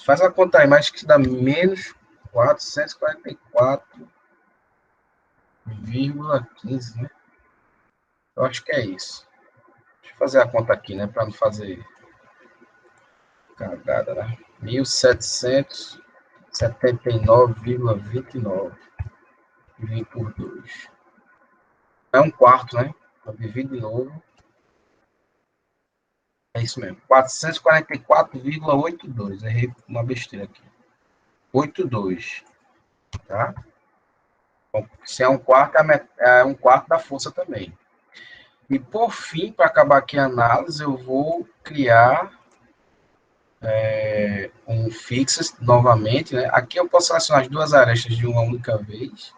A: Faz a conta aí, mas que dá menos 444,15, né? Eu acho que é isso. Deixa eu fazer a conta aqui, né? Para não fazer cagada, né? 1.779,29. Dividir por 2. É um quarto, né? Eu divido de novo. É isso mesmo. 444,82. Errei uma besteira aqui. 82. Tá? Bom, se é um quarto, é um quarto da força também. E por fim, para acabar aqui a análise, eu vou criar um fixo novamente, né? Aqui eu posso selecionar as duas arestas de uma única vez,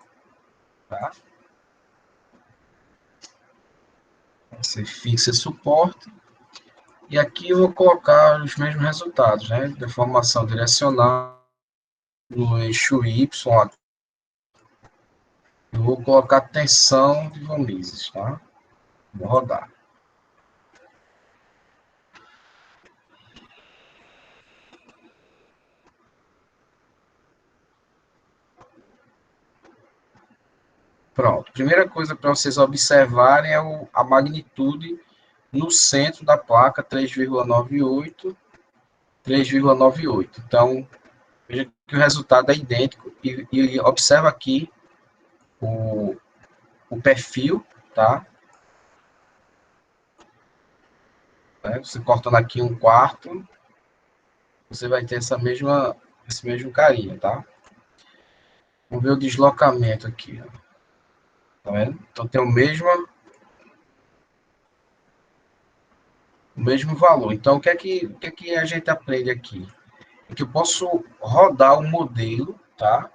A: tá? Você fixa suporte E aqui eu vou colocar os mesmos resultados, né? Deformação direcional no eixo Y. Eu vou colocar tensão de vamizes, tá? Vou rodar. Pronto. Primeira coisa para vocês observarem é a magnitude no centro da placa, 3,98, 3,98. Então, veja que o resultado é idêntico e observa aqui o perfil, tá? Você cortando aqui um quarto, você vai ter esse mesmo carinho, tá? Vamos ver o deslocamento aqui, ó. Tá vendo? Então tem o mesmo valor. Então, o que é que a gente aprende aqui? É que eu posso rodar o modelo, tá?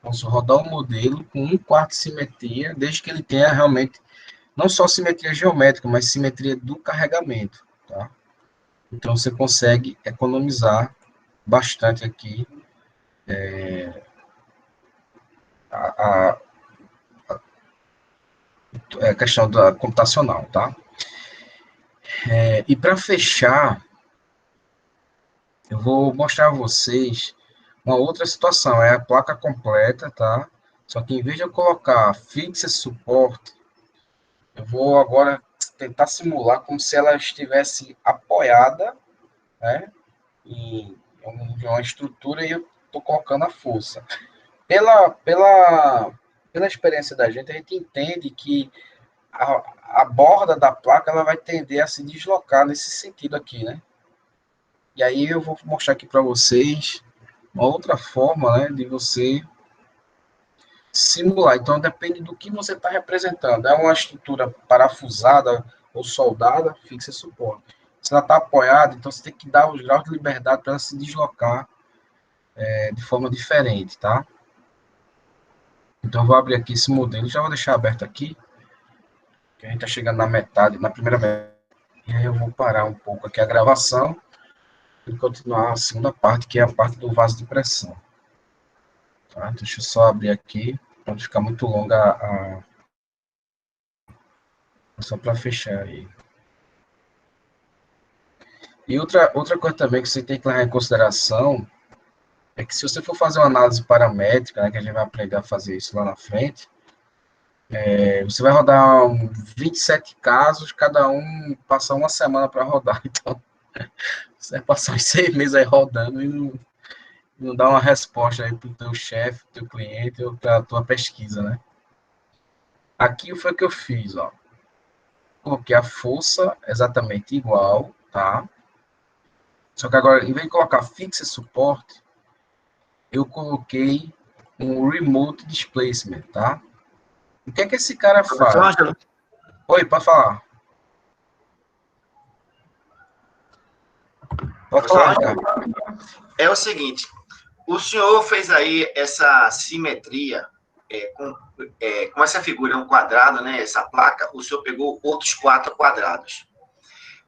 A: Posso rodar o modelo com um quarto de simetria, desde que ele tenha realmente, não só simetria geométrica, mas simetria do carregamento, tá? Então, você consegue economizar bastante aqui a, a questão da computacional, tá? E para fechar, eu vou mostrar a vocês uma outra situação, é a placa completa, tá? Só que em vez de eu colocar fixa suporte, eu vou agora tentar simular como se ela estivesse apoiada, né, em uma estrutura e eu estou colocando a força. Pela experiência da gente, a gente entende que a borda da placa ela vai tender a se deslocar nesse sentido aqui, né? E aí eu vou mostrar aqui para vocês uma outra forma, né, de você simular. Então, depende do que você está representando. É uma estrutura parafusada ou soldada, fixa e suporte. Se ela está apoiada, então você tem que dar os graus de liberdade para ela se deslocar de forma diferente, tá? Então, eu vou abrir aqui esse modelo, já vou deixar aberto aqui, que a gente está chegando na metade, na primeira metade. E aí eu vou parar um pouco aqui a gravação e continuar a segunda parte, que é a parte do vaso de pressão. Tá? Deixa eu só abrir aqui, para não ficar muito longa só para fechar aí. E outra coisa também que você tem que levar em consideração é que se você for fazer uma análise paramétrica, né, que a gente vai aprender a fazer isso lá na frente, você vai rodar 27 casos, cada um passa uma semana para rodar. Então, você vai passar uns 6 meses aí rodando e não dá uma resposta aí para o teu chefe, teu cliente ou para a tua pesquisa, né? Aqui foi o que eu fiz, ó. Coloquei a força exatamente igual, tá? Só que agora, em vez de colocar fixa suporte, eu coloquei um remote displacement, tá? O que é que esse cara
C: Professor
A: faz?
C: Ângelo,
A: Oi, pode falar. Pode
C: professor
A: falar,
C: Ângelo,
A: Ricardo.
C: é o seguinte, o senhor fez aí essa simetria com essa figura, um quadrado, né? Essa placa, o senhor pegou outros 4 quadrados.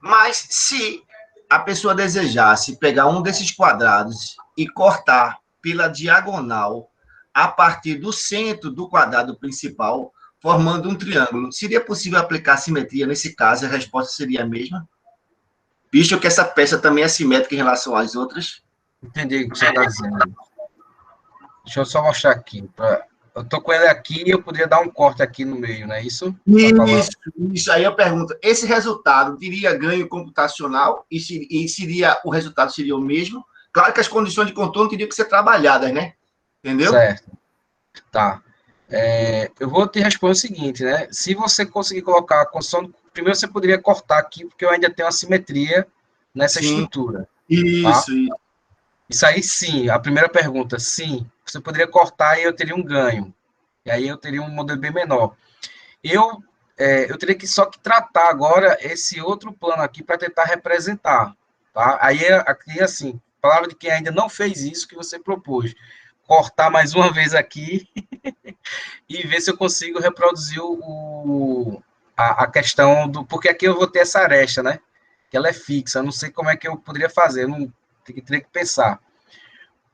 C: Mas se a pessoa desejasse pegar um desses quadrados e cortar pela diagonal a partir do centro do quadrado principal, formando um triângulo, seria possível aplicar simetria nesse caso? A resposta seria a mesma? Visto que essa peça também é simétrica em relação às outras?
A: Entendi o que você está dizendo. Deixa eu só mostrar aqui. Eu tô com ele aqui e eu poderia dar um corte aqui no meio, não é isso? Tá falando?
C: Isso. Aí eu pergunto, esse resultado teria ganho computacional e o resultado seria o mesmo? Claro que as condições de contorno teriam que ser trabalhadas, né? Entendeu?
A: Certo. Tá. Eu vou te responder o seguinte, né? Se você conseguir colocar a condição, primeiro você poderia cortar aqui, porque eu ainda tenho a simetria nessa
C: Sim.
A: estrutura, tá?
C: Isso.
A: Isso aí, sim. A primeira pergunta, sim. Você poderia cortar e eu teria um ganho. E aí eu teria um modelo bem menor. Eu teria que só que tratar agora esse outro plano aqui para tentar representar, tá? Aí, aqui, assim, palavra de quem ainda não fez isso que você propôs. Cortar mais uma vez aqui e ver se eu consigo reproduzir a questão do... Porque aqui eu vou ter essa aresta, né? que ela é fixa. Eu não sei como é que eu poderia fazer, eu não teria que pensar.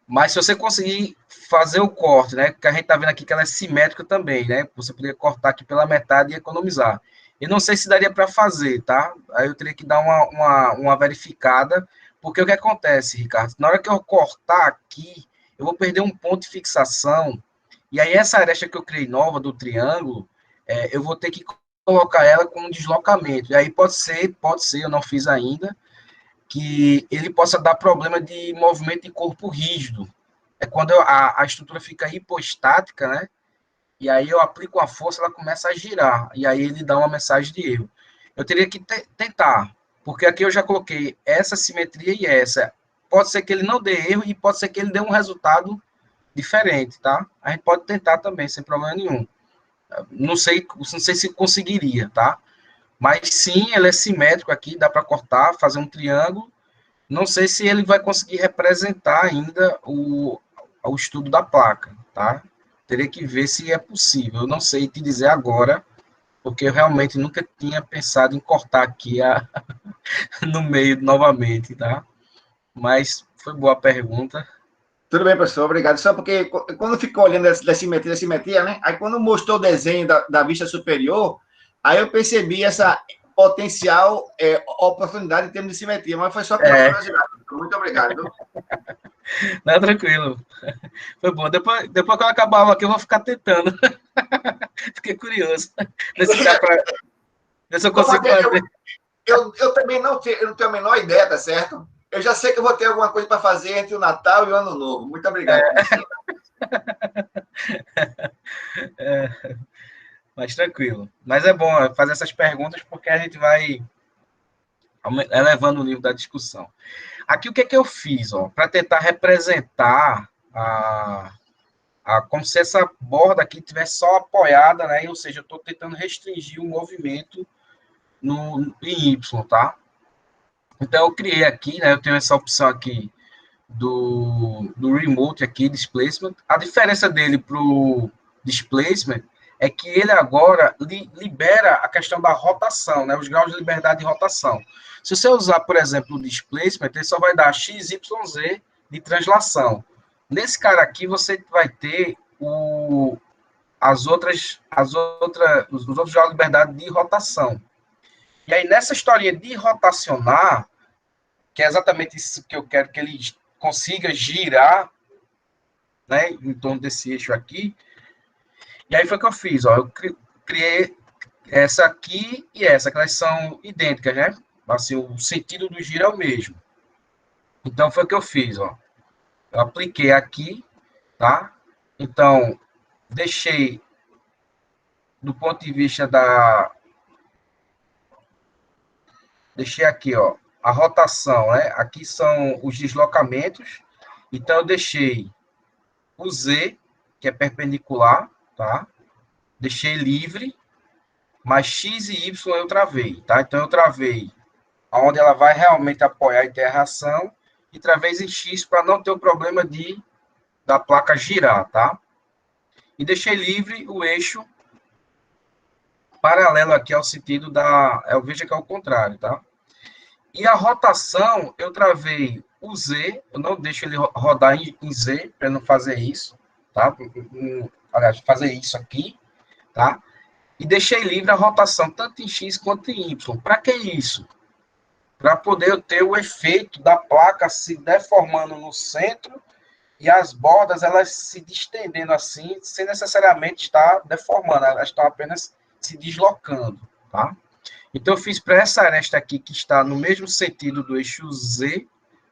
A: Mas se você conseguir fazer o corte, né? Que a gente tá vendo aqui que ela é simétrica também, né? Você poderia cortar aqui pela metade e economizar. Eu não sei se daria para fazer, tá? Aí eu teria que dar uma verificada, porque o que acontece, Ricardo? Na hora que eu cortar aqui, eu vou perder um ponto de fixação, e aí essa aresta que eu criei nova do triângulo, eu vou ter que colocar ela com um deslocamento. E aí pode ser, eu não fiz ainda, que ele possa dar problema de movimento de corpo rígido. É quando a estrutura fica hipostática, né? E aí eu aplico a força, ela começa a girar. E aí ele dá uma mensagem de erro. Eu teria que tentar, porque aqui eu já coloquei essa simetria e essa. Pode ser que ele não dê erro e pode ser que ele dê um resultado diferente, tá? A gente pode tentar também, sem problema nenhum. Não sei se conseguiria, tá? Mas sim, ele é simétrico aqui, dá para cortar, fazer um triângulo. Não sei se ele vai conseguir representar ainda o estudo da placa, tá? Teria que ver se é possível. Eu não sei te dizer agora, porque eu realmente nunca tinha pensado em cortar aqui no meio novamente, tá? Mas foi boa a pergunta.
C: Tudo bem, professor, obrigado. Só porque quando ficou olhando da simetria, né? Aí quando mostrou o desenho da vista superior, aí eu percebi essa potencial oportunidade em termos de simetria, mas foi só pela curiosidade. Muito obrigado. Viu?
A: Não, tranquilo. Foi bom. Depois que eu acabar aqui, eu vou ficar tentando. Fiquei curioso. Ver se dá pra... Ver se eu consigo fazer.
C: Eu também não tenho a menor ideia, tá certo? Eu já sei que eu vou ter alguma coisa para fazer entre o Natal e o Ano Novo. Muito obrigado.
A: Mas tranquilo. Mas é bom fazer essas perguntas porque a gente vai elevando o nível da discussão. Aqui o que eu fiz, ó, para tentar representar como se essa borda aqui tivesse só apoiada, né? Ou seja, eu estou tentando restringir o movimento em Y, tá? Então eu criei aqui, né? Eu tenho essa opção aqui do remote aqui, displacement. A diferença dele para o displacement é que ele agora libera a questão da rotação, né? Os graus de liberdade de rotação. Se você usar, por exemplo, o displacement, ele só vai dar x, y, z de translação. Nesse cara aqui, você vai ter os outros graus de liberdade de rotação. E aí, nessa historinha de rotacionar, que é exatamente isso que eu quero que ele consiga girar, né, em torno desse eixo aqui. E aí foi o que eu fiz, ó, eu criei essa aqui e essa, que elas são idênticas, né? Assim, o sentido do giro é o mesmo. Então foi o que eu fiz, ó. Eu apliquei aqui, tá? Então, deixei do ponto de vista deixei aqui, ó, a rotação, né? Aqui são os deslocamentos. Então eu deixei o Z, que é perpendicular, tá? Deixei livre, mas X e Y eu travei, tá? Então eu travei onde ela vai realmente apoiar e ter a reação, e travei em X para não ter o problema da placa girar, tá? E deixei livre o eixo paralelo aqui ao sentido veja que é o contrário, tá? E a rotação, eu travei o Z, eu não deixo ele rodar em Z, para não fazer isso, tá? Aliás, fazer isso aqui, tá? E deixei livre a rotação, tanto em X quanto em Y. Para que isso? Para poder ter o efeito da placa se deformando no centro e as bordas elas se distendendo assim, sem necessariamente estar deformando, elas estão apenas se deslocando, tá? Então, eu fiz para essa aresta aqui, que está no mesmo sentido do eixo Z,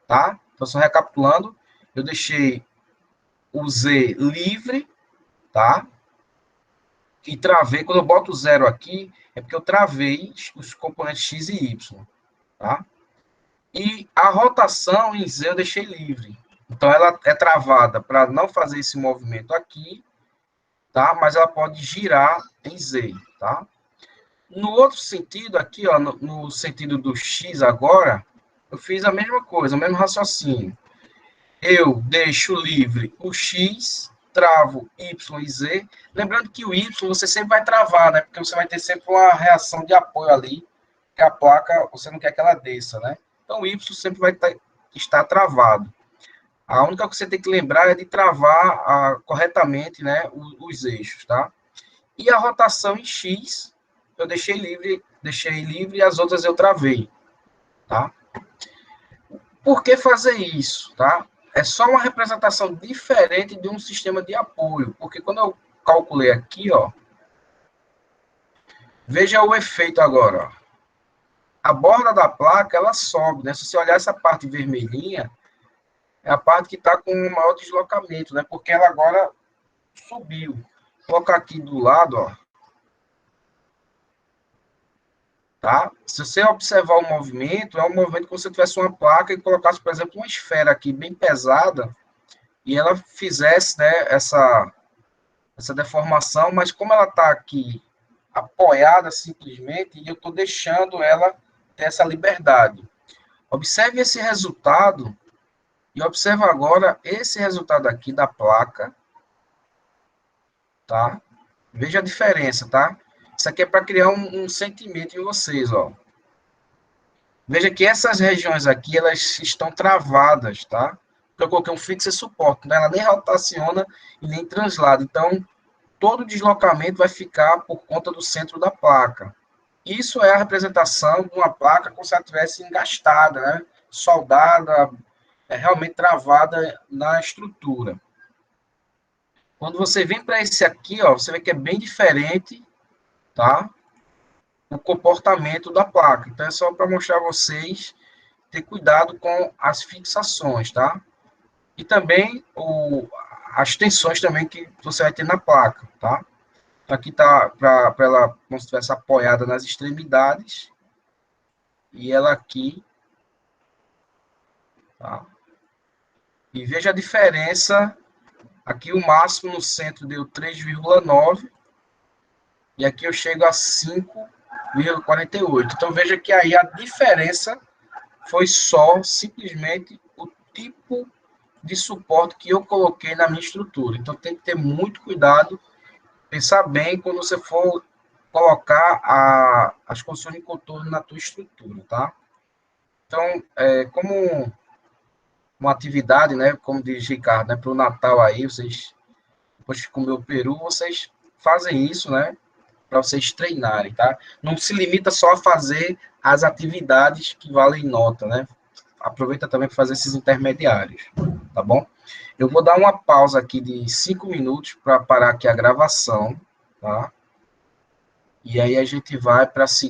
A: tá? Então, só recapitulando, eu deixei o Z livre, tá? E travei, quando eu boto o zero aqui, é porque eu travei os componentes X e Y, tá? E a rotação em Z eu deixei livre. Então, ela é travada para não fazer esse movimento aqui, tá? Mas ela pode girar em Z, tá? No outro sentido, aqui, ó, no sentido do X agora, eu fiz a mesma coisa, o mesmo raciocínio. Eu deixo livre o X, travo Y e Z. Lembrando que o Y você sempre vai travar, né? Porque você vai ter sempre uma reação de apoio ali, porque a placa, você não quer que ela desça, né? Então, o Y sempre vai estar travado. A única coisa que você tem que lembrar é de travar corretamente, né, os eixos, tá? E a rotação em X, eu deixei livre e as outras eu travei, tá? Por que fazer isso, tá? É só uma representação diferente de um sistema de apoio, porque quando eu calculei aqui, ó, veja o efeito agora, ó. A borda da placa, ela sobe, né? Se você olhar essa parte vermelhinha, é a parte que está com o maior deslocamento, né? Porque ela agora subiu. Vou colocar aqui do lado, ó. Tá? Se você observar o movimento, é um movimento como se tivesse uma placa e colocasse, por exemplo, uma esfera aqui bem pesada e ela fizesse, né, essa deformação, mas como ela está aqui apoiada simplesmente, e eu estou deixando ela ter essa liberdade. Observe esse resultado e observe agora esse resultado aqui da placa, tá? Veja a diferença, tá? Isso aqui é para criar um sentimento em vocês, ó. Veja que essas regiões aqui, elas estão travadas, tá? Porque eu coloquei um fixo e suporte, né? Ela nem rotaciona e nem translada. Então, todo deslocamento vai ficar por conta do centro da placa. Isso é a representação de uma placa como se ela estivesse engastada, né? Soldada, realmente travada na estrutura. Quando você vem para esse aqui, ó, você vê que é bem diferente, tá? O comportamento da placa. Então, é só para mostrar a vocês ter cuidado com as fixações, tá? E também as tensões também que você vai ter na placa, tá? Aqui tá para ela como se estivesse apoiada nas extremidades e ela aqui, tá? E veja a diferença, aqui o máximo no centro deu 3,9 e aqui eu chego a 5,48. Então veja que aí a diferença foi só simplesmente o tipo de suporte que eu coloquei na minha estrutura. Então tem que ter muito cuidado, pensar bem quando você for colocar as condições de contorno na tua estrutura, tá? Então, como uma atividade, né, como diz Ricardo, né, para o Natal aí, vocês, depois de comer o peru, vocês fazem isso, né, para vocês treinarem, tá? Não se limita só a fazer as atividades que valem nota, né? Aproveita também para fazer esses intermediários, tá bom? Eu vou dar uma pausa aqui de 5 minutos para parar aqui a gravação, tá? E aí a gente vai para a segunda